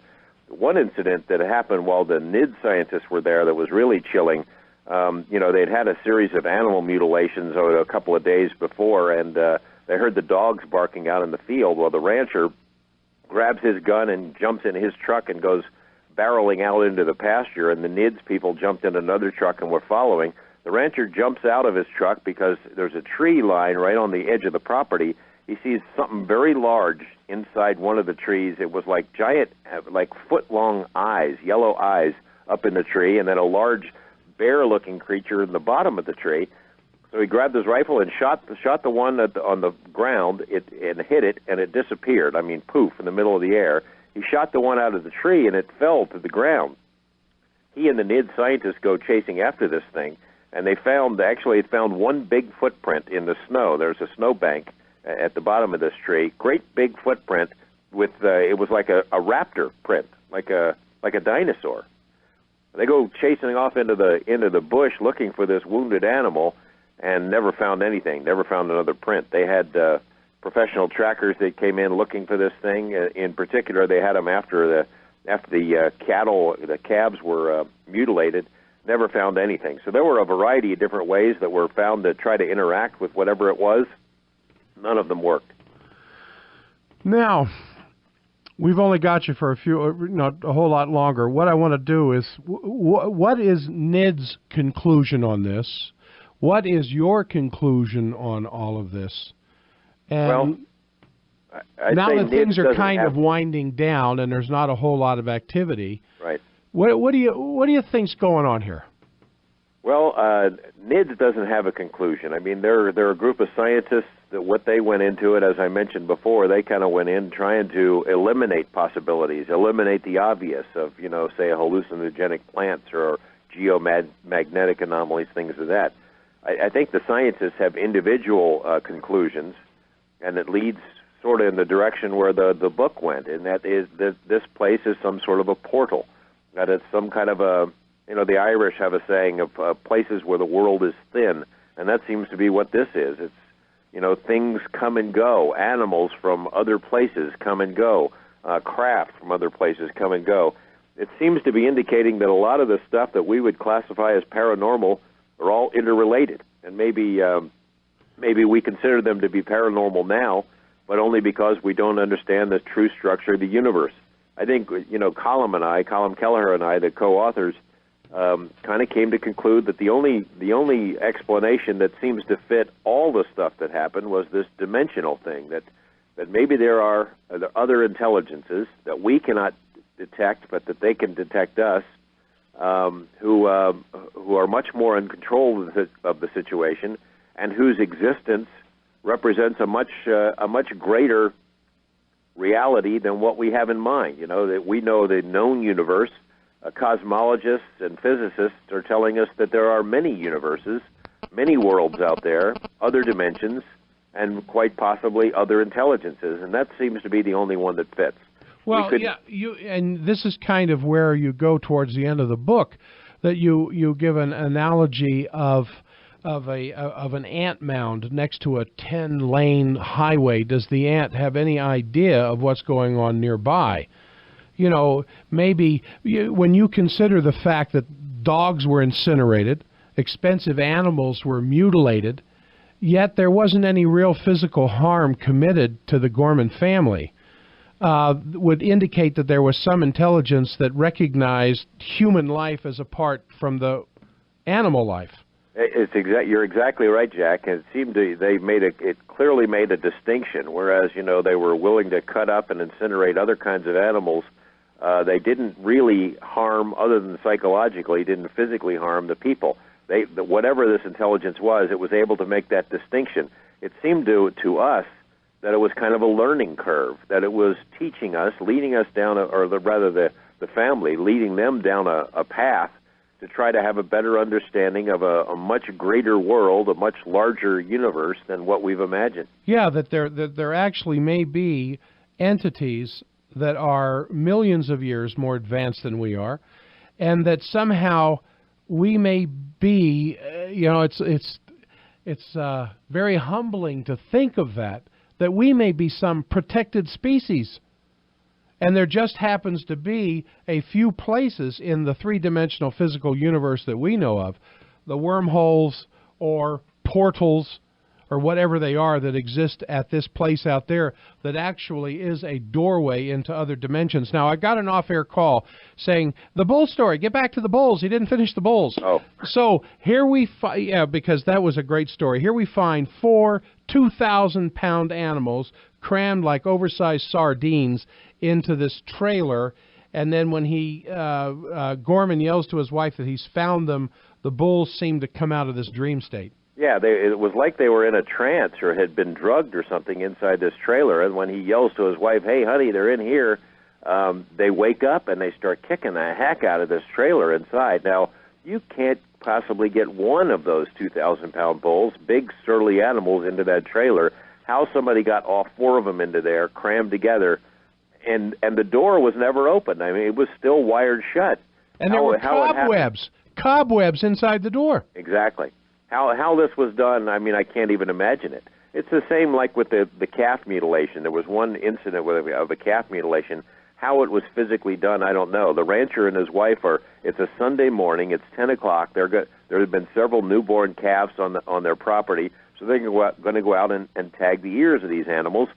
One incident that happened while the NID scientists were there that was really chilling. They'd had a series of animal mutilations over a couple of days before, and they heard the dogs barking out in the field. Well, the rancher grabs his gun and jumps in his truck and goes barreling out into the pasture, and the NIDS people jumped in another truck and were following. The rancher jumps out of his truck because there's a tree line right on the edge of the property. He sees something very large inside one of the trees. It was like giant, like foot-long eyes, yellow eyes, up in the tree, and then a large bear-looking creature in the bottom of the tree. So he grabbed his rifle and shot the one on the ground, and hit it, and it disappeared. I mean, poof, in the middle of the air. He shot the one out of the tree, and it fell to the ground. He and the NID scientists go chasing after this thing, and they found one big footprint in the snow. There's a snowbank at the bottom of this tree, great big footprint with it was like a raptor print, like a dinosaur. They go chasing off into the bush looking for this wounded animal, and never found anything. Never found another print. They had professional trackers that came in looking for this thing. In particular, they had them after the calves were mutilated. Never found anything. So there were a variety of different ways that were found to try to interact with whatever it was. None of them worked. Now, we've only got you for a whole lot longer. What I want to do is, what is NID's conclusion on this? What is your conclusion on all of this? And now that things are kind of winding down and there's not a whole lot of activity, right? What do you think's going on here? Well, NIDS doesn't have a conclusion. I mean, they're a group of scientists that what they went into it, as I mentioned before, they kind of went in trying to eliminate possibilities, eliminate the obvious of, say, hallucinogenic plants or geomagnetic anomalies, things of that. I think the scientists have individual conclusions, and it leads sort of in the direction where the book went, and that is that this place is some sort of a portal, that it's some kind of a, the Irish have a saying of places where the world is thin, and that seems to be what this is. It's, things come and go, animals from other places come and go, craft from other places come and go. It seems to be indicating that a lot of the stuff that we would classify as paranormal are all interrelated, and maybe we consider them to be paranormal now, but only because we don't understand the true structure of the universe. I think Colin Kelleher and I, the co-authors, kind of came to conclude that the only explanation that seems to fit all the stuff that happened was this dimensional thing, that maybe there are other intelligences that we cannot detect, but that they can detect us, who are much more in control of the situation, and whose existence represents a much greater reality than what we have in mind. That we know the known universe. Cosmologists and physicists are telling us that there are many universes, many worlds out there, other dimensions, and quite possibly other intelligences, and that seems to be the only one that fits. Well, and this is kind of where you go towards the end of the book, that you give an analogy of an ant mound next to a 10-lane highway. Does the ant have any idea of what's going on nearby? Maybe when you consider the fact that dogs were incinerated, expensive animals were mutilated, yet there wasn't any real physical harm committed to the Gorman family, would indicate that there was some intelligence that recognized human life as apart from the animal life. You're exactly right, Jack. It seemed it clearly made a distinction, whereas they were willing to cut up and incinerate other kinds of animals. They didn't really harm, other than psychologically, didn't physically harm the people. Whatever this intelligence was, it was able to make that distinction. It seemed to us that it was kind of a learning curve, that it was teaching us, leading us down, the family, leading them down a path to try to have a better understanding of a much greater world, a much larger universe than what we've imagined. Yeah, that there actually may be entities that are millions of years more advanced than we are, and that somehow we may be, it's very humbling to think of that we may be some protected species. And there just happens to be a few places in the three-dimensional physical universe that we know of, the wormholes or portals or whatever they are that exist at this place out there, that actually is a doorway into other dimensions. Now, I got an off-air call saying, the bull story, get back to the bulls. He didn't finish the bulls. Oh. So here we find, because that was a great story. Here we find 4 2,000-pound animals crammed like oversized sardines into this trailer, And then when Gorman yells to his wife that he's found them, the bulls seem to come out of this dream state. Yeah, it was like they were in a trance or had been drugged or something inside this trailer. And when he yells to his wife, "Hey, honey, they're in here," they wake up and they start kicking the heck out of this trailer inside. Now, you can't possibly get one of those 2,000-pound bulls, big, surly animals, into that trailer. How somebody got all four of them into there, crammed together, and the door was never opened. I mean, it was still wired shut. And there were cobwebs inside the door. Exactly. How this was done, I mean, I can't even imagine it. It's the same like with the calf mutilation. There was one incident of a calf mutilation. How it was physically done, I don't know. The rancher and his wife it's a Sunday morning, it's 10 o'clock. There have been several newborn calves on their property, so they're going to go out and tag the ears of these animals.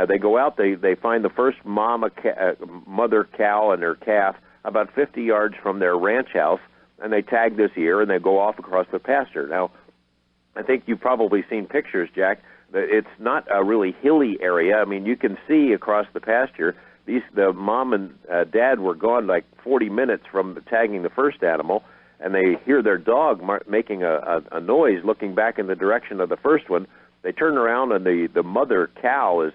They go out, they find the first mother cow and her calf about 50 yards from their ranch house, and they tag this ear, and they go off across the pasture. Now, I think you've probably seen pictures, Jack. It's not a really hilly area. I mean, you can see across the pasture. The mom and dad were gone like 40 minutes from tagging the first animal, and they hear their dog making a noise looking back in the direction of the first one. They turn around, and the mother cow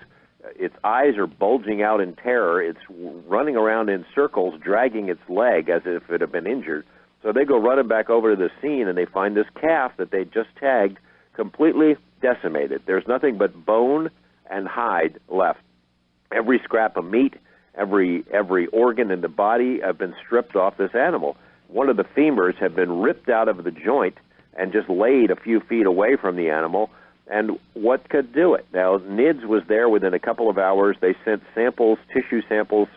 its eyes are bulging out in terror. It's running around in circles, dragging its leg as if it had been injured. So they go running back over to the scene, and they find this calf that they just tagged completely decimated. There's nothing but bone and hide left. Every scrap of meat, every organ in the body have been stripped off this animal. One of the femurs had been ripped out of the joint and just laid a few feet away from the animal. And what could do it? Now, NIDS was there within a couple of hours. They sent samples, tissue samples,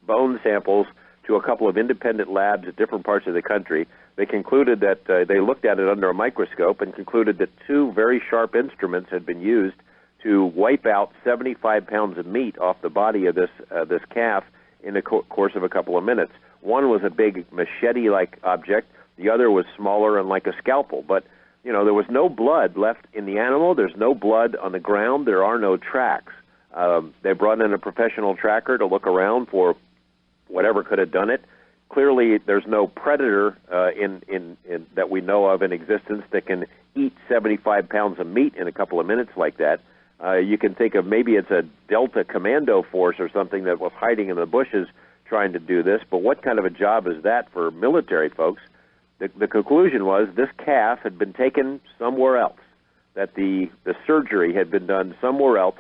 bone samples, to a couple of independent labs at different parts of the country. They concluded that they looked at it under a microscope and concluded that two very sharp instruments had been used to wipe out 75 pounds of meat off the body of this calf in the course of a couple of minutes. One was a big machete-like object. The other was smaller and like a scalpel. But, you know, there was no blood left in the animal. There's no blood on the ground. There are no tracks. They brought in a professional tracker to look around for whatever could have done it. Clearly, there's no predator in that we know of in existence that can eat 75 pounds of meat in a couple of minutes like that. You can think of maybe it's a Delta Commando force or something that was hiding in the bushes trying to do this, but what kind of a job is that for military folks? The conclusion was this calf had been taken somewhere else, that the surgery had been done somewhere else,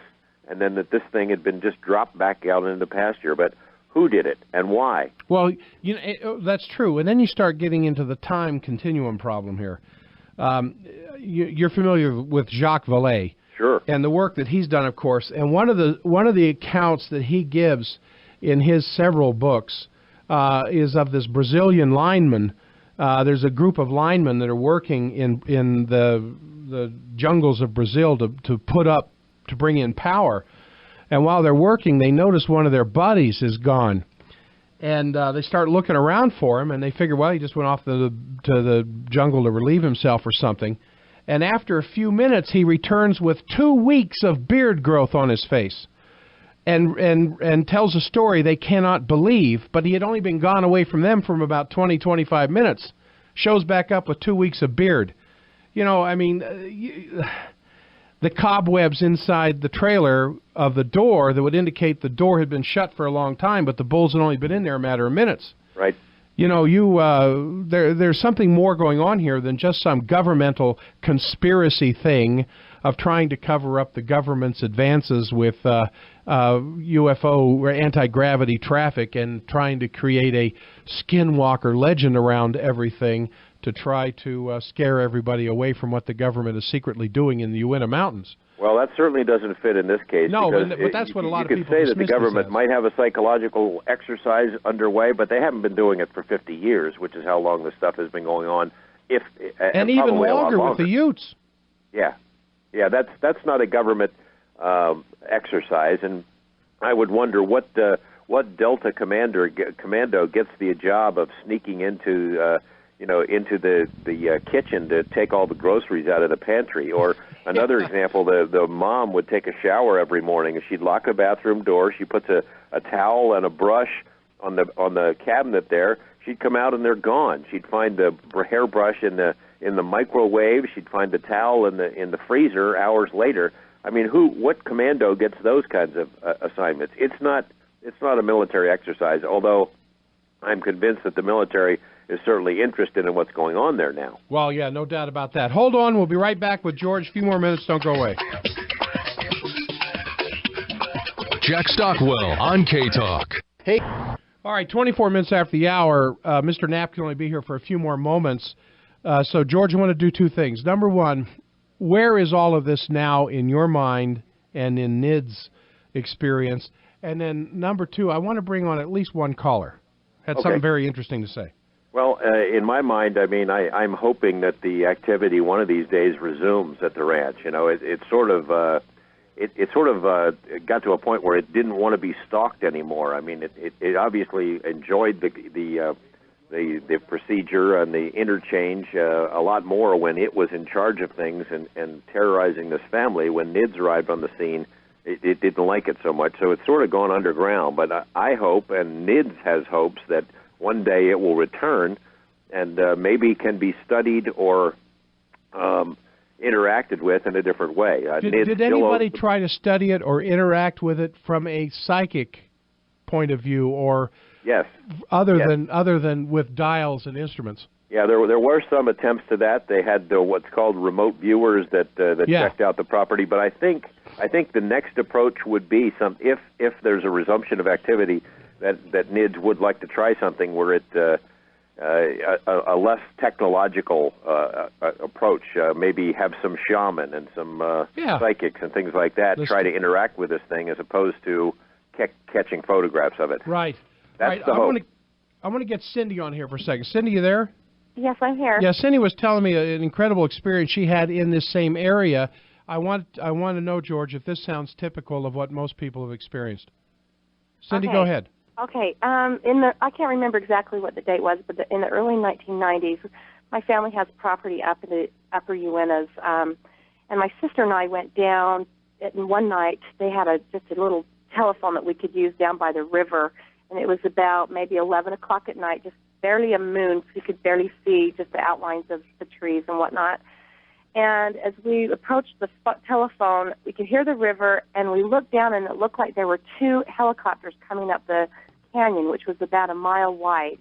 and then that this thing had been just dropped back out into the pasture. But who did it and why? Well, you know, that's true. And then you start getting into the time continuum problem here. You're familiar with Jacques Vallée. Sure. And the work that he's done, of course. And one of the accounts that he gives in his several books is of this Brazilian lineman. There's a group of linemen that are working in the jungles of Brazil to bring in power. And while they're working, they notice one of their buddies is gone. And they start looking around for him, and they figure, well, he just went off to the jungle to relieve himself or something. And after a few minutes, he returns with 2 weeks of beard growth on his face and tells a story they cannot believe, but he had only been gone away from them for about 20, 25 minutes. Shows back up with 2 weeks of beard. You know, I mean, the cobwebs inside the trailer of the door that would indicate the door had been shut for a long time, but the bulls had only been in there a matter of minutes. Right. You know, there's something more going on here than just some governmental conspiracy thing of trying to cover up the government's advances with UFO or anti-gravity traffic and trying to create a skinwalker legend around everything to try to scare everybody away from what the government is secretly doing in the Uinta Mountains. Well, that certainly doesn't fit in this case. No, but that's what a lot of people dismiss. You could say that the government might have a psychological exercise underway, but they haven't been doing it for 50 years, which is how long this stuff has been going on. And even longer with the Utes. Yeah, that's not a government exercise, and I would wonder what Delta Commando gets the job of sneaking into the kitchen to take all the groceries out of the pantry. Or another example, the mom would take a shower every morning, and she'd lock the bathroom door. She puts a towel and a brush on the cabinet there, she'd come out and they're gone. She'd find the hairbrush in the microwave. She'd find the towel in the freezer hours later. I mean, what commando gets those kinds of assignments? It's not a military exercise, although I'm convinced that the military is certainly interested in what's going on there now. Well, yeah, no doubt about that. Hold on. We'll be right back with George. A few more minutes. Don't go away. Jack Stockwell on K-Talk. Hey. All right, 24 minutes after the hour. Mr. Knapp can only be here for a few more moments. So, George, I want to do two things. Number one, where is all of this now in your mind and in NID's experience? And then number two, I want to bring on at least one caller. Had something very interesting to say. Well, in my mind, I mean, I'm hoping that the activity one of these days resumes at the ranch. You know, it sort of got to a point where it didn't want to be stalked anymore. I mean, it obviously enjoyed the procedure and the interchange a lot more when it was in charge of things and terrorizing this family. When NIDS arrived on the scene, it didn't like it so much, so it's sort of gone underground. But I hope, and NIDS has hopes, that one day it will return and maybe can be studied or interacted with in a different way. Did anybody try to study it or interact with it from a psychic point of view, or other than with dials and instruments? Yeah, there were some attempts to that. They had what's called remote viewers that checked out the property. But I think the next approach would be if there's a resumption of activity, that NIDS would like to try something where it a less technological approach, maybe have some shaman and some psychics and things like that try to interact with this thing as opposed to catching photographs of it. Right. That's the hope. I want to get Cindy on here for a second. Cindy, you there? Yes, I'm here. Yeah, Cindy was telling me an incredible experience she had in this same area. I want to know, George, if this sounds typical of what most people have experienced. Cindy, go ahead. Okay. I can't remember exactly what the date was, but in the early 1990s, my family has property up in the upper U.S.A. And my sister and I went down, and one night they had just a little telephone that we could use down by the river, and it was about maybe 11 o'clock at night, just barely a moon, so you could barely see just the outlines of the trees and whatnot. And as we approached the telephone, we could hear the river, and we looked down, and it looked like there were two helicopters coming up the canyon, which was about a mile wide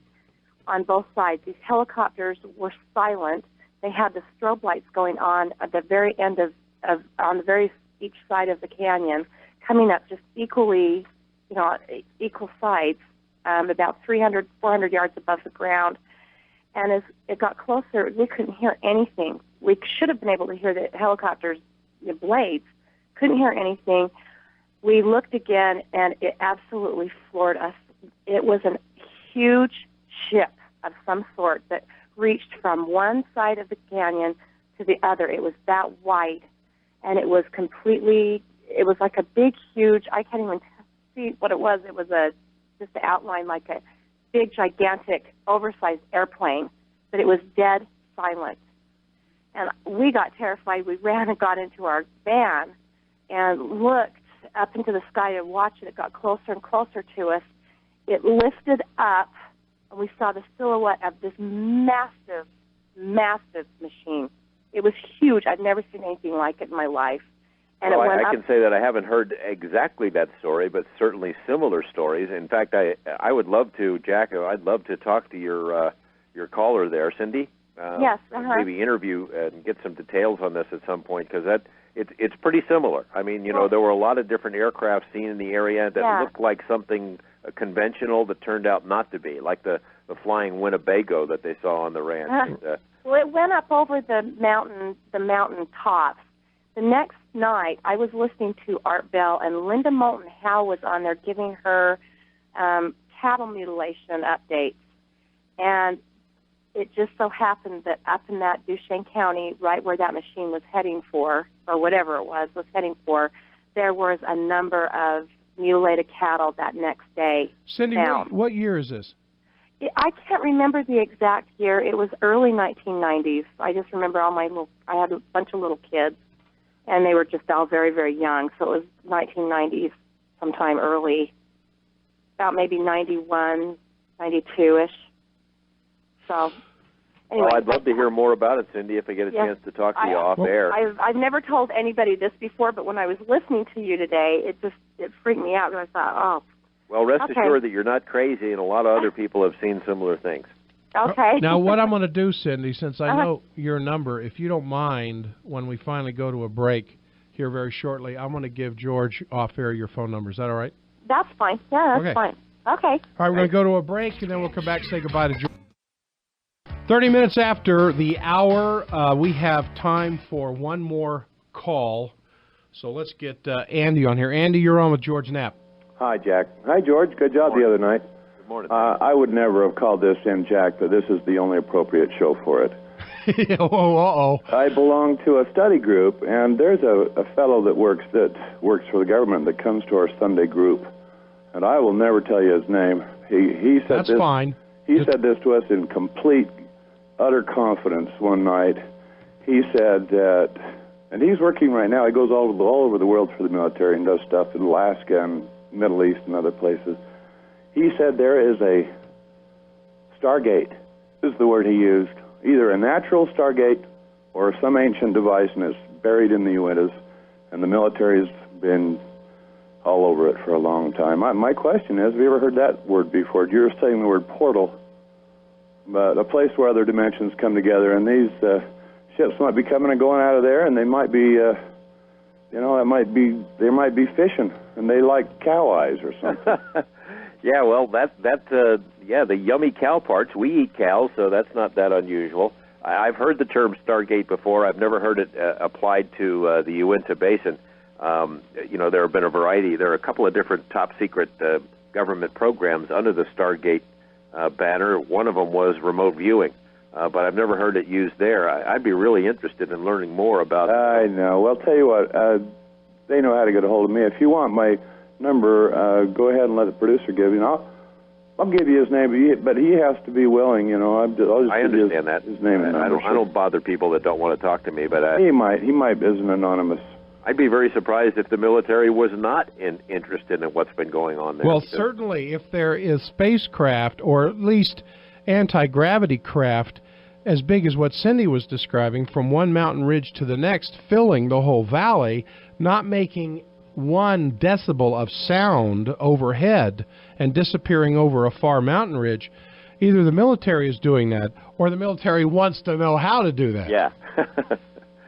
on both sides. These helicopters were silent. They had the strobe lights going on at the very end on the very each side of the canyon, coming up just equally, equal sides, about 300, 400 yards above the ground. And as it got closer, we couldn't hear anything. We should have been able to hear the helicopter's blades. Couldn't hear anything. We looked again, and it absolutely floored us. It was a huge ship of some sort that reached from one side of the canyon to the other. It was that wide, and it was like a big, huge, I can't even see what it was. It was just an outline like a big, gigantic, oversized airplane, but it was dead silent. And we got terrified. We ran and got into our van and looked up into the sky and watched it. It got closer and closer to us. It lifted up, and we saw the silhouette of this massive, massive machine. It was huge. I'd never seen anything like it in my life. And I can say that I haven't heard exactly that story, but certainly similar stories. In fact, I would love to, Jack, I'd love to talk to your caller there, Cindy. Yes. Maybe interview and get some details on this at some point, because it's pretty similar. I mean, there were a lot of different aircraft seen in the area that looked like something conventional that turned out not to be, like the flying Winnebago that they saw on the ranch. Well, it went up over the mountain tops. The next night, I was listening to Art Bell, and Linda Moulton Howe was on there giving her cattle mutilation updates. And it just so happened that up in that Duchesne County, right where that machine was heading for, or whatever it was heading for, there was a number of mutilated cattle that next day. Cindy, what year is this? I can't remember the exact year. It was early 1990s. I just remember I had a bunch of little kids, and they were just all very, very young. So it was 1990s, sometime early about maybe 91, 92-ish. So, anyway. Well, I'd love to hear more about it, Cindy, if I get a chance to talk to you off air. I've never told anybody this before, but when I was listening to you today, it freaked me out, and I thought, oh. Well, rest assured that you're not crazy, and a lot of other people have seen similar things. Okay. Now, what I'm going to do, Cindy, since I know your number, if you don't mind, when we finally go to a break here very shortly, I'm going to give George off-air your phone number. Is that all right? That's fine. Yeah, that's fine. Okay. All right, we're going to go to a break, and then we'll come back and say goodbye to George. 30 minutes after the hour, we have time for one more call. So let's get Andy on here. Andy, you're on with George Knapp. Hi, Jack. Hi, George. Good job the other night. Good morning. I would never have called this in, Jack, but this is the only appropriate show for it. I belong to a study group, and there's a fellow that works for the government that comes to our Sunday group, and I will never tell you his name. He said That's this. Fine. He said this to us in complete, utter confidence one night. He said that, and he's working right now. He goes all over the world for the military and does stuff in Alaska and Middle East and other places. He said there is a Stargate, is the word he used, either a natural Stargate or some ancient device, and it's buried in the Uintas, and the military's been all over it for a long time. My question is, have you ever heard that word before? You're saying the word portal, but a place where other dimensions come together, and these ships might be coming and going out of there, and they might be, they might be fishing, and they like cow eyes or something. Yeah, well, the yummy cow parts. We eat cows, so that's not that unusual. I've heard the term Stargate before. I've never heard it applied to the Uinta Basin. There have been a variety. There are a couple of different top-secret government programs under the Stargate banner. One of them was remote viewing, but I've never heard it used there. I'd be really interested in learning more about it. I know. Well, tell you what, they know how to get a hold of me. If you want my number, go ahead and let the producer give you. I'll give you his name, but he has to be willing. I'll just I understand that. His name and number. I don't bother people that don't want to talk to me, but he might as an anonymous. I'd be very surprised if the military was not interested in what's been going on there. Well, certainly if there is spacecraft or at least anti-gravity craft as big as what Cindy was describing from one mountain ridge to the next, filling the whole valley, not making 1 decibel of sound overhead and disappearing over a far mountain ridge, either the military is doing that or the military wants to know how to do that. Yeah.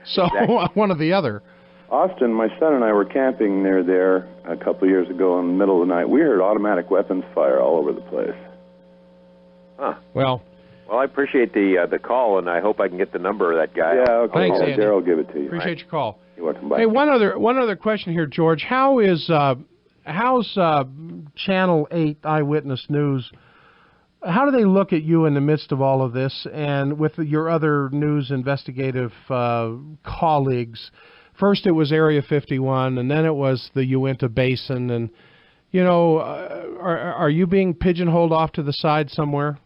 So Exactly. One or the other. Austin, my son and I were camping near there a couple of years ago in the middle of the night. We heard automatic weapons fire all over the place. Huh. Well, I appreciate the call, and I hope I can get the number of that guy. Yeah, okay. Thanks, Andy. Darryl will give it to you. Appreciate your call. You're welcome. Bye. Hey, one other question here, George. How's Channel 8 Eyewitness News? How do they look at you in the midst of all of this, and with your other news investigative colleagues? First, it was Area 51, and then it was the Uinta Basin, and are you being pigeonholed off to the side somewhere?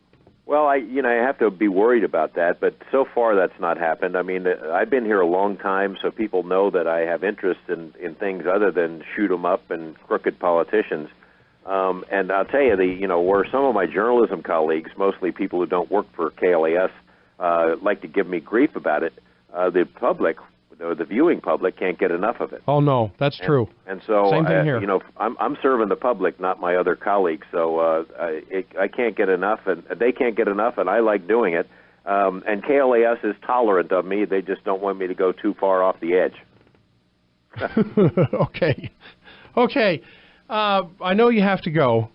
Well, I have to be worried about that, but so far that's not happened. I mean, I've been here a long time, so people know that I have interest in things other than shoot 'em up and crooked politicians. And I'll tell you, where some of my journalism colleagues, mostly people who don't work for KLAS, like to give me grief about it, the public, the viewing public, can't get enough of it. Oh no, that's true. And so, same thing here. I'm serving the public, not my other colleagues. So I can't get enough, and they can't get enough, and I like doing it. And KLAS is tolerant of me; they just don't want me to go too far off the edge. Okay. I know you have to go,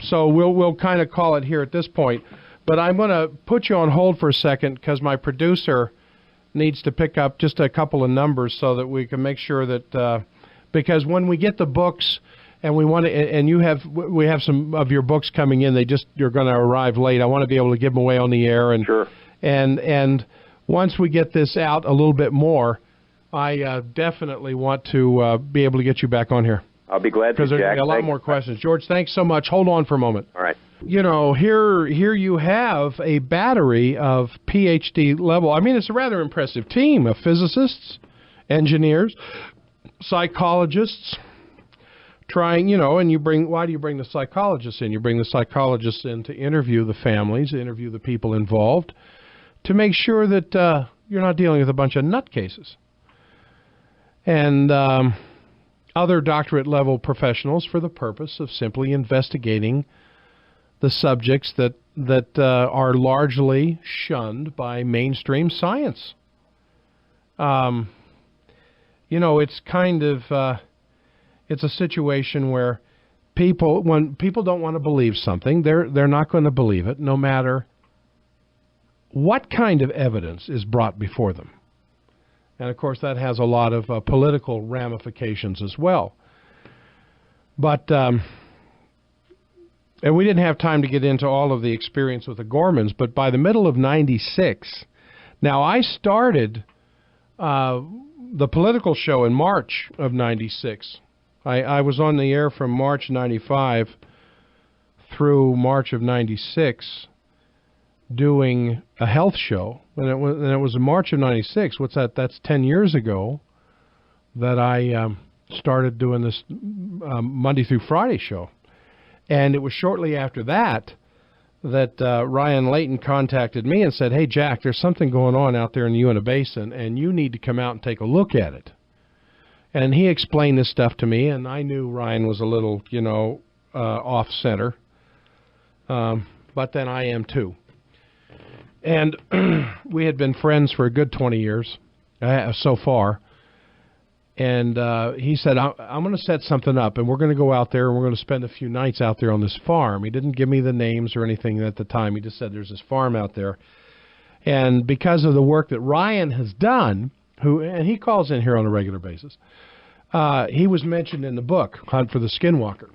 so we'll kind of call it here at this point. But I'm going to put you on hold for a second because my producer needs to pick up just a couple of numbers so that we can make sure that because when we get the books and we want to, and we have some of your books coming in, you're going to arrive late. I want to be able to give them away on the air, and sure. And once we get this out a little bit more, I definitely want to be able to get you back on here. I'll be glad to, because there's Jack. a lot more questions. George, thanks so much. Hold on for a moment. All right. Here you have a battery of PhD level. I mean, it's a rather impressive team of physicists, engineers, psychologists, trying, and why do you bring the psychologists in? You bring the psychologists in to interview the families, interview the people involved, to make sure that you're not dealing with a bunch of nutcases. And other doctorate-level professionals for the purpose of simply investigating the subjects that are largely shunned by mainstream science. It's kind of it's a situation where when people don't want to believe something, they're not going to believe it, no matter what kind of evidence is brought before them. And, of course, that has a lot of political ramifications as well. But, and we didn't have time to get into all of the experience with the Gormans, but by the middle of '96, now I started the political show in March of '96. I was on the air from March '95 through March of '96 doing a health show. And it was in March of '96. What's that? That's 10 years ago that I started doing this Monday through Friday show. And it was shortly after that Ryan Layton contacted me and said, "Hey, Jack, there's something going on out there in the U.S.A. Basin, and you need to come out and take a look at it." And he explained this stuff to me, and I knew Ryan was a little, off-center. But then I am too. And we had been friends for a good 20 years so far. And he said, I'm going to set something up, and we're going to go out there, and we're going to spend a few nights out there on this farm. He didn't give me the names or anything at the time. He just said there's this farm out there. And because of the work that Ryan has done, and he calls in here on a regular basis, he was mentioned in the book, Hunt for the Skinwalker,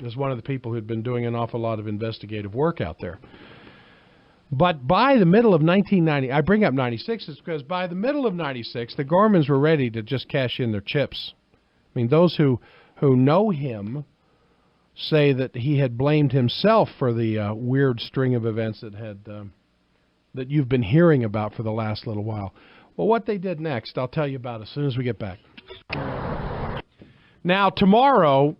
as one of the people who'd been doing an awful lot of investigative work out there. But by the middle of 1990, I bring up 96 is because by the middle of 96, the Gormans were ready to just cash in their chips. I mean, those who know him say that he had blamed himself for the weird string of events that you've been hearing about for the last little while. Well, what they did next, I'll tell you about as soon as we get back. Now, tomorrow,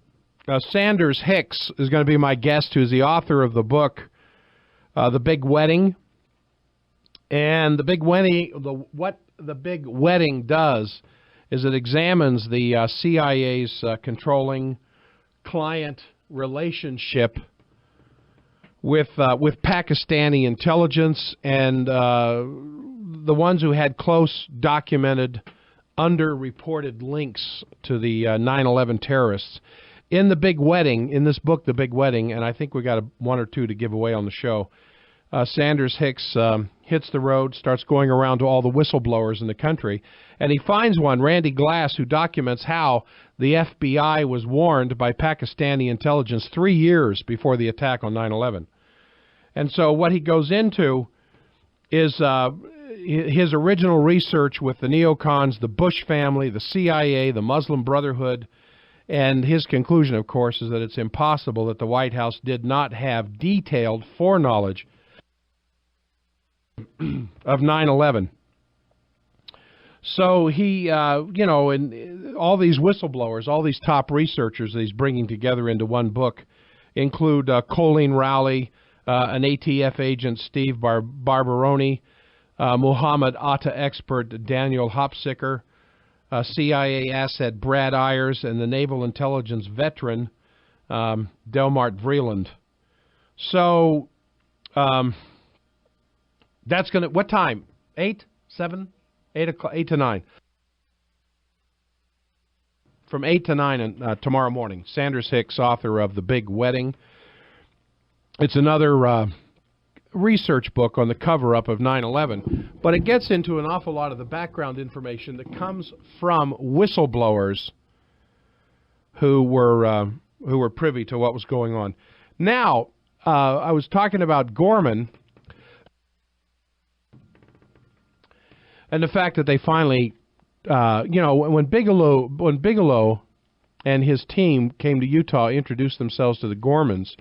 Sanders Hicks is going to be my guest, who's the author of the book, The Big Wedding. And the Big Wedding, what The Big Wedding does is it examines the CIA's controlling client relationship with Pakistani intelligence and the ones who had close, documented, underreported links to the 9/11 terrorists. In The Big Wedding, in this book, The Big Wedding, and I think we got one or two to give away on the show, Sanders Hicks hits the road, starts going around to all the whistleblowers in the country, and he finds one, Randy Glass, who documents how the FBI was warned by Pakistani intelligence 3 years before the attack on 9/11. And so what he goes into is his original research with the neocons, the Bush family, the CIA, the Muslim Brotherhood. And his conclusion, of course, is that it's impossible that the White House did not have detailed foreknowledge of 9/11. So he, and all these whistleblowers, all these top researchers that he's bringing together into one book include Colleen Rowley, an ATF agent, Steve Barbaroni, Muhammad Atta expert Daniel Hopsicker, CIA asset Brad Ayers, and the Naval Intelligence veteran Delmart Vreeland. So that's going to, what time? 8, 7, 8 o'clock, 8 to 9. From 8 to 9 tomorrow morning. Sanders Hicks, author of The Big Wedding. It's another research book on the cover-up of 9/11, but it gets into an awful lot of the background information that comes from whistleblowers who were privy to what was going on. Now, I was talking about Gorman and the fact that they finally, when Bigelow and his team came to Utah, introduced themselves to the Gormans.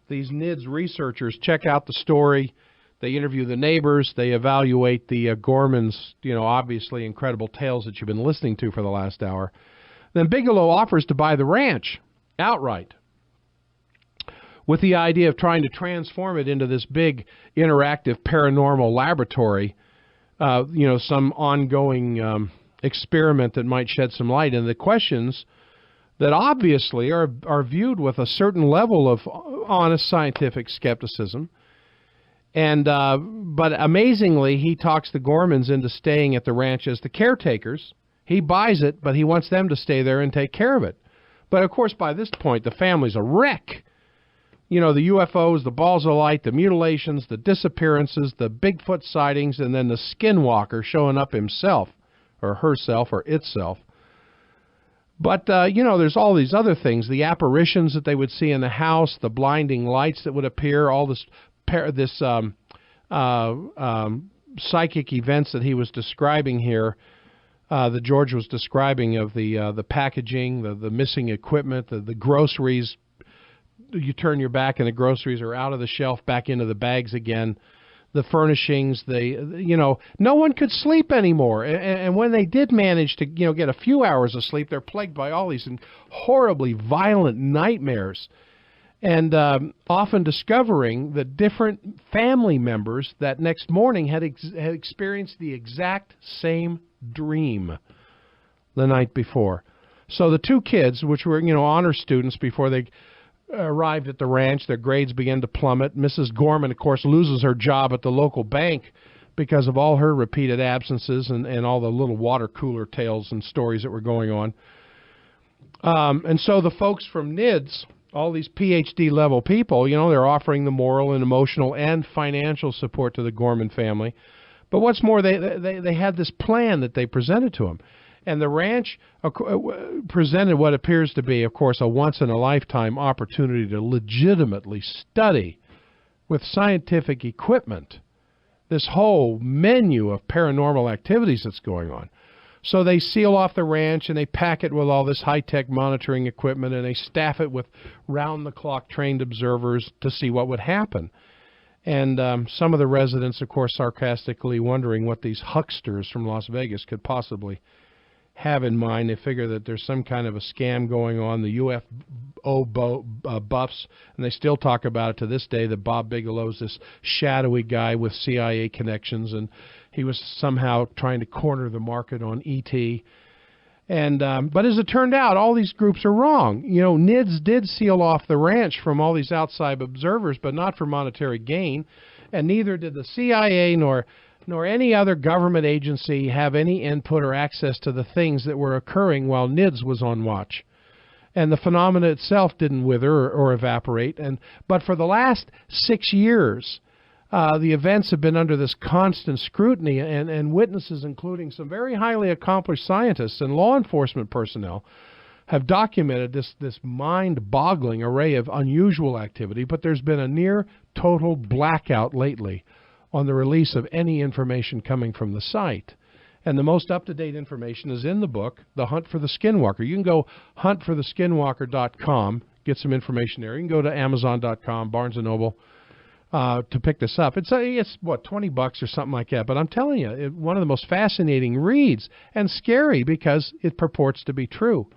These NIDS researchers check out the story. They interview the neighbors. They evaluate the Gormans, obviously incredible tales that you've been listening to for the last hour. Then Bigelow offers to buy the ranch outright, with the idea of trying to transform it into this big interactive paranormal laboratory, some ongoing experiment that might shed some light into the questions that obviously are viewed with a certain level of honest scientific skepticism. And but amazingly, he talks the Gormans into staying at the ranch as the caretakers. He buys it, but he wants them to stay there and take care of it. But of course, by this point, the family's a wreck. The UFOs, the balls of light, the mutilations, the disappearances, the Bigfoot sightings, and then the skinwalker showing up himself, or herself, or itself. But, there's all these other things, the apparitions that they would see in the house, the blinding lights that would appear, all this psychic events that he was describing here, that George was describing of the packaging, the missing equipment, the groceries. You turn your back and the groceries are out of the shelf, back into the bags again. The furnishings, no one could sleep anymore. And when they did manage to, get a few hours of sleep, they're plagued by all these horribly violent nightmares. And often discovering that different family members that next morning had experienced the exact same dream the night before. So the two kids, which were, honor students before they arrived at the ranch, their grades began to plummet. Mrs. Gorman, of course, loses her job at the local bank because of all her repeated absences and all the little water cooler tales and stories that were going on. And so the folks from NIDS, all these PhD level people, they're offering the moral and emotional and financial support to the Gorman family. But what's more, they had this plan that they presented to them. And the ranch presented what appears to be, of course, a once-in-a-lifetime opportunity to legitimately study with scientific equipment this whole menu of paranormal activities that's going on. So they seal off the ranch and they pack it with all this high-tech monitoring equipment and they staff it with round-the-clock trained observers to see what would happen. And some of the residents, of course, sarcastically wondering what these hucksters from Las Vegas could possibly have in mind. They figure that there's some kind of a scam going on, the UFO buffs, and they still talk about it to this day, that Bob Bigelow's this shadowy guy with CIA connections, and he was somehow trying to corner the market on ET. And but as it turned out, all these groups are wrong. NIDS did seal off the ranch from all these outside observers, but not for monetary gain, and neither did the CIA nor any other government agency have any input or access to the things that were occurring while NIDS was on watch. And the phenomena itself didn't wither or evaporate. But for the last 6 years, the events have been under this constant scrutiny, and witnesses, including some very highly accomplished scientists and law enforcement personnel, have documented this mind-boggling array of unusual activity. But there's been a near total blackout lately on the release of any information coming from the site. And the most up-to-date information is in the book, The Hunt for the Skinwalker. You can go huntfortheskinwalker.com, get some information there. You can go to Amazon.com, Barnes & Noble, to pick this up. It's what, $20 or something like that. But I'm telling you, one of the most fascinating reads, and scary because it purports to be true.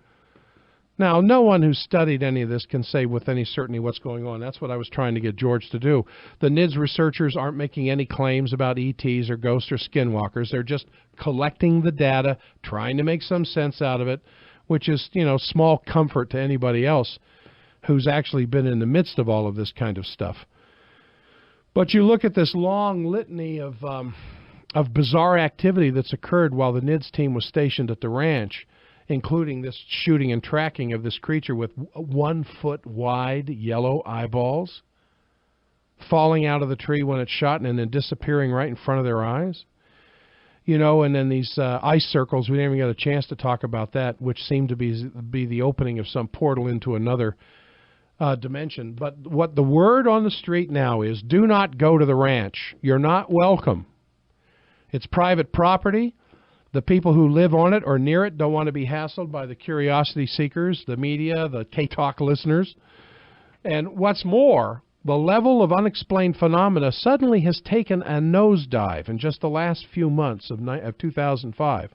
Now, no one who's studied any of this can say with any certainty what's going on. That's what I was trying to get George to do. The NIDS researchers aren't making any claims about ETs or ghosts or skinwalkers. They're just collecting the data, trying to make some sense out of it, which is, small comfort to anybody else who's actually been in the midst of all of this kind of stuff. But you look at this long litany of bizarre activity that's occurred while the NIDS team was stationed at the ranch, including this shooting and tracking of this creature with 1 foot wide yellow eyeballs, falling out of the tree when it's shot and then disappearing right in front of their eyes. And then these ice circles, we didn't even get a chance to talk about that, which seemed to be the opening of some portal into another dimension. But what the word on the street now is, do not go to the ranch. You're not welcome. It's private property. The people who live on it or near it don't want to be hassled by the curiosity seekers, the media, the K-Talk listeners. And what's more, the level of unexplained phenomena suddenly has taken a nosedive in just the last few months of 2005.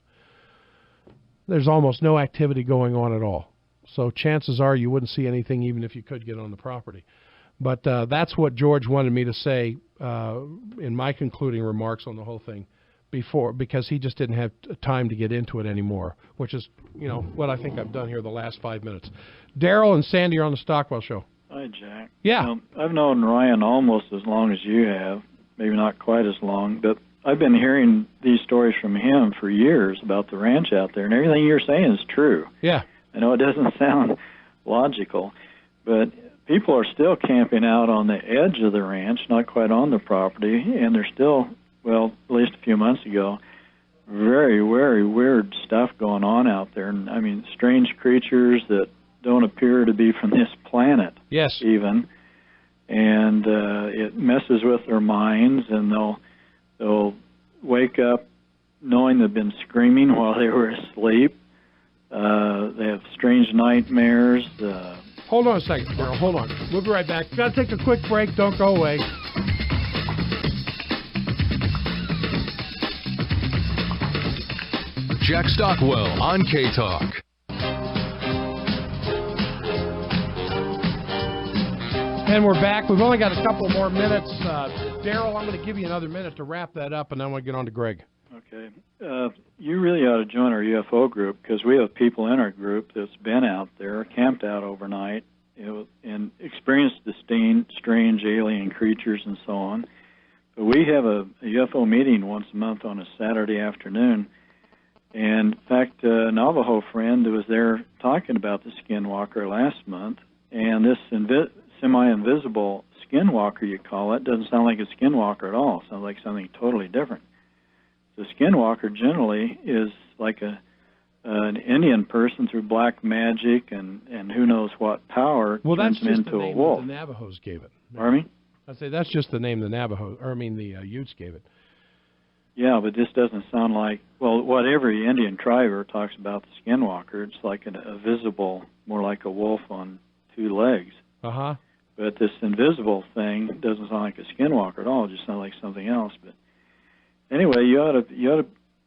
there's almost no activity going on at all. So chances are you wouldn't see anything even if you could get on the property. But that's what George wanted me to say in my concluding remarks on the whole thing before, because he just didn't have time to get into it anymore, which is, what I think I've done here the last 5 minutes. Daryl and Sandy are on the Stockwell Show. Hi, Jack. Yeah. I've known Ryan almost as long as you have, maybe not quite as long, but I've been hearing these stories from him for years about the ranch out there, and everything you're saying is true. Yeah. I know it doesn't sound logical, but people are still camping out on the edge of the ranch, not quite on the property, and there's still, well, at least a few months ago, very, very weird stuff going on out there. And I mean, strange creatures that don't appear to be from this planet. Yes. Even. And it messes with their minds, and they'll wake up knowing they've been screaming while they were asleep. They have strange nightmares. Hold on a second, Daryl. Hold on. We'll be right back. Got to take a quick break. Don't go away. Jack Stockwell on K-Talk. And we're back. We've only got a couple more minutes. Daryl, I'm going to give you another minute to wrap that up, and then we'll get on to Greg. Okay. You really ought to join our UFO group, because we have people in our group that's been out there, camped out overnight, and experienced the strange alien creatures and so on. But we have a UFO meeting once a month on a Saturday afternoon. And in fact, a Navajo friend was there talking about the skinwalker last month, and this semi-invisible skinwalker, you call it, doesn't sound like a skinwalker at all. It sounds like something totally different. The skinwalker generally is like an Indian person through black magic and who knows what power turns them into a wolf. The Navajos gave it. Pardon me? I say that's just the name the the Utes gave it. Yeah, but this doesn't sound like, well, what every Indian tribe talks about the skinwalker, it's like a visible, more like a wolf on two legs. Uh-huh. But this invisible thing doesn't sound like a skinwalker at all. It just sounds like something else. But anyway, you ought to,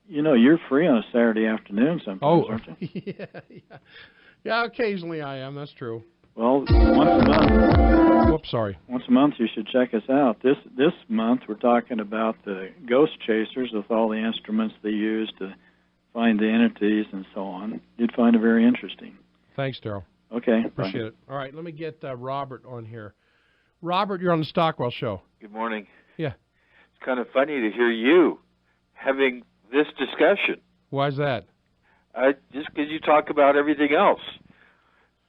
you're free on a Saturday afternoon sometimes, aren't you? Yeah, occasionally I am. That's true. Well, once a month. Whoops, sorry. Once a month you should check us out. This month we're talking about the ghost chasers with all the instruments they use to find the entities and so on. You'd find it very interesting. Thanks, Daryl. Okay. Appreciate it. All right, let me get Robert on here. Robert, you're on the Stockwell Show. Good morning. Yeah. It's kind of funny to hear you having this discussion. Why's that? Just because you talk about everything else.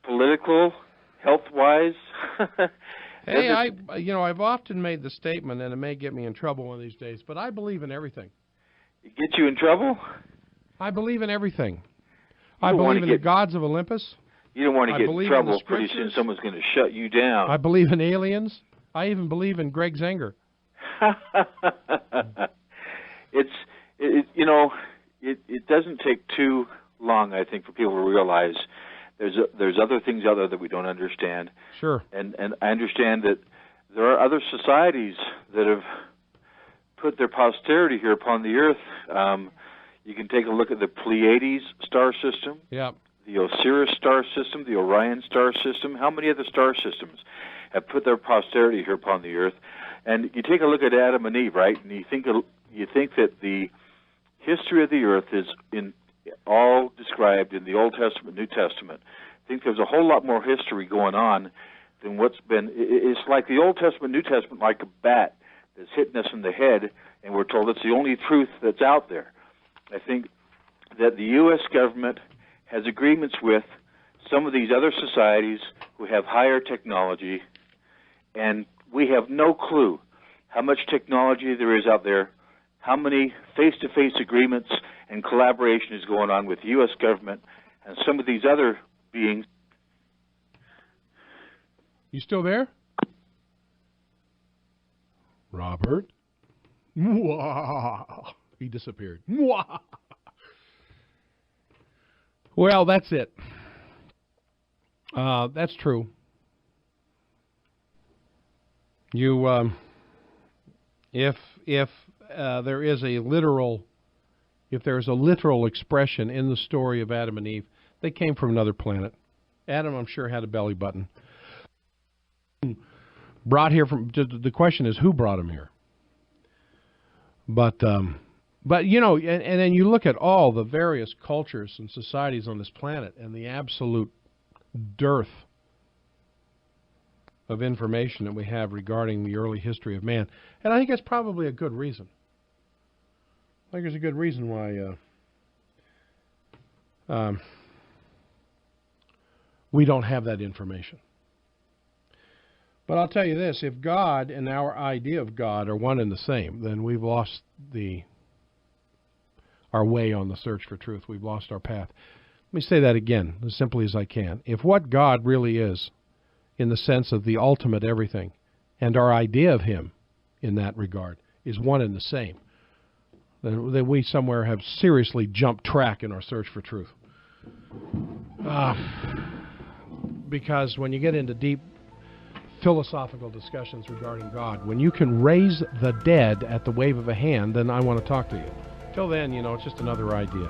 Political, health-wise. Hey, I've often made the statement, and it may get me in trouble one of these days, but I believe in everything. It get you in trouble? I believe in everything. I believe in the gods of Olympus. You don't want to get in trouble. Pretty soon someone's going to shut you down. I believe in aliens. I even believe in Greg Zenger. It doesn't take too long, I think, for people to realize there's other things out there that we don't understand. Sure. And I understand that there are other societies that have put their posterity here upon the earth. You can take a look at the Pleiades star system. Yeah. The Osiris star system, the Orion star system. How many other star systems have put their posterity here upon the earth? And you take a look at Adam and Eve, right? And you think that the history of the earth is all described in the Old Testament, New Testament. I think there's a whole lot more history going on than what's been. It's like the Old Testament, New Testament, like a bat that's hitting us in the head, and we're told it's the only truth that's out there. I think that the U.S. government has agreements with some of these other societies who have higher technology, and we have no clue how much technology there is out there, how many face-to-face agreements and collaboration is going on with the U.S. government and some of these other beings. You still there? Robert? Mwah. He disappeared. Mwah. Well, that's it. That's true. You, if there is a literal if there's a literal expression in the story of Adam and Eve, they came from another planet. Adam, I'm sure, had a belly button. Brought here from, the question is, who brought him here? But you know, and then you look at all the various cultures and societies on this planet and the absolute dearth of information that we have regarding the early history of man. And I think that's probably a good reason. I think there's a good reason why we don't have that information. But I'll tell you this, if God and our idea of God are one and the same, then we've lost our way on the search for truth. We've lost our path. Let me say that again, as simply as I can. If what God really is, in the sense of the ultimate everything, and our idea of Him in that regard, is one and the same, then we somewhere have seriously jumped track in our search for truth. Because when you get into deep philosophical discussions regarding God, when you can raise the dead at the wave of a hand, then I want to talk to you. Till then, you know, it's just another idea.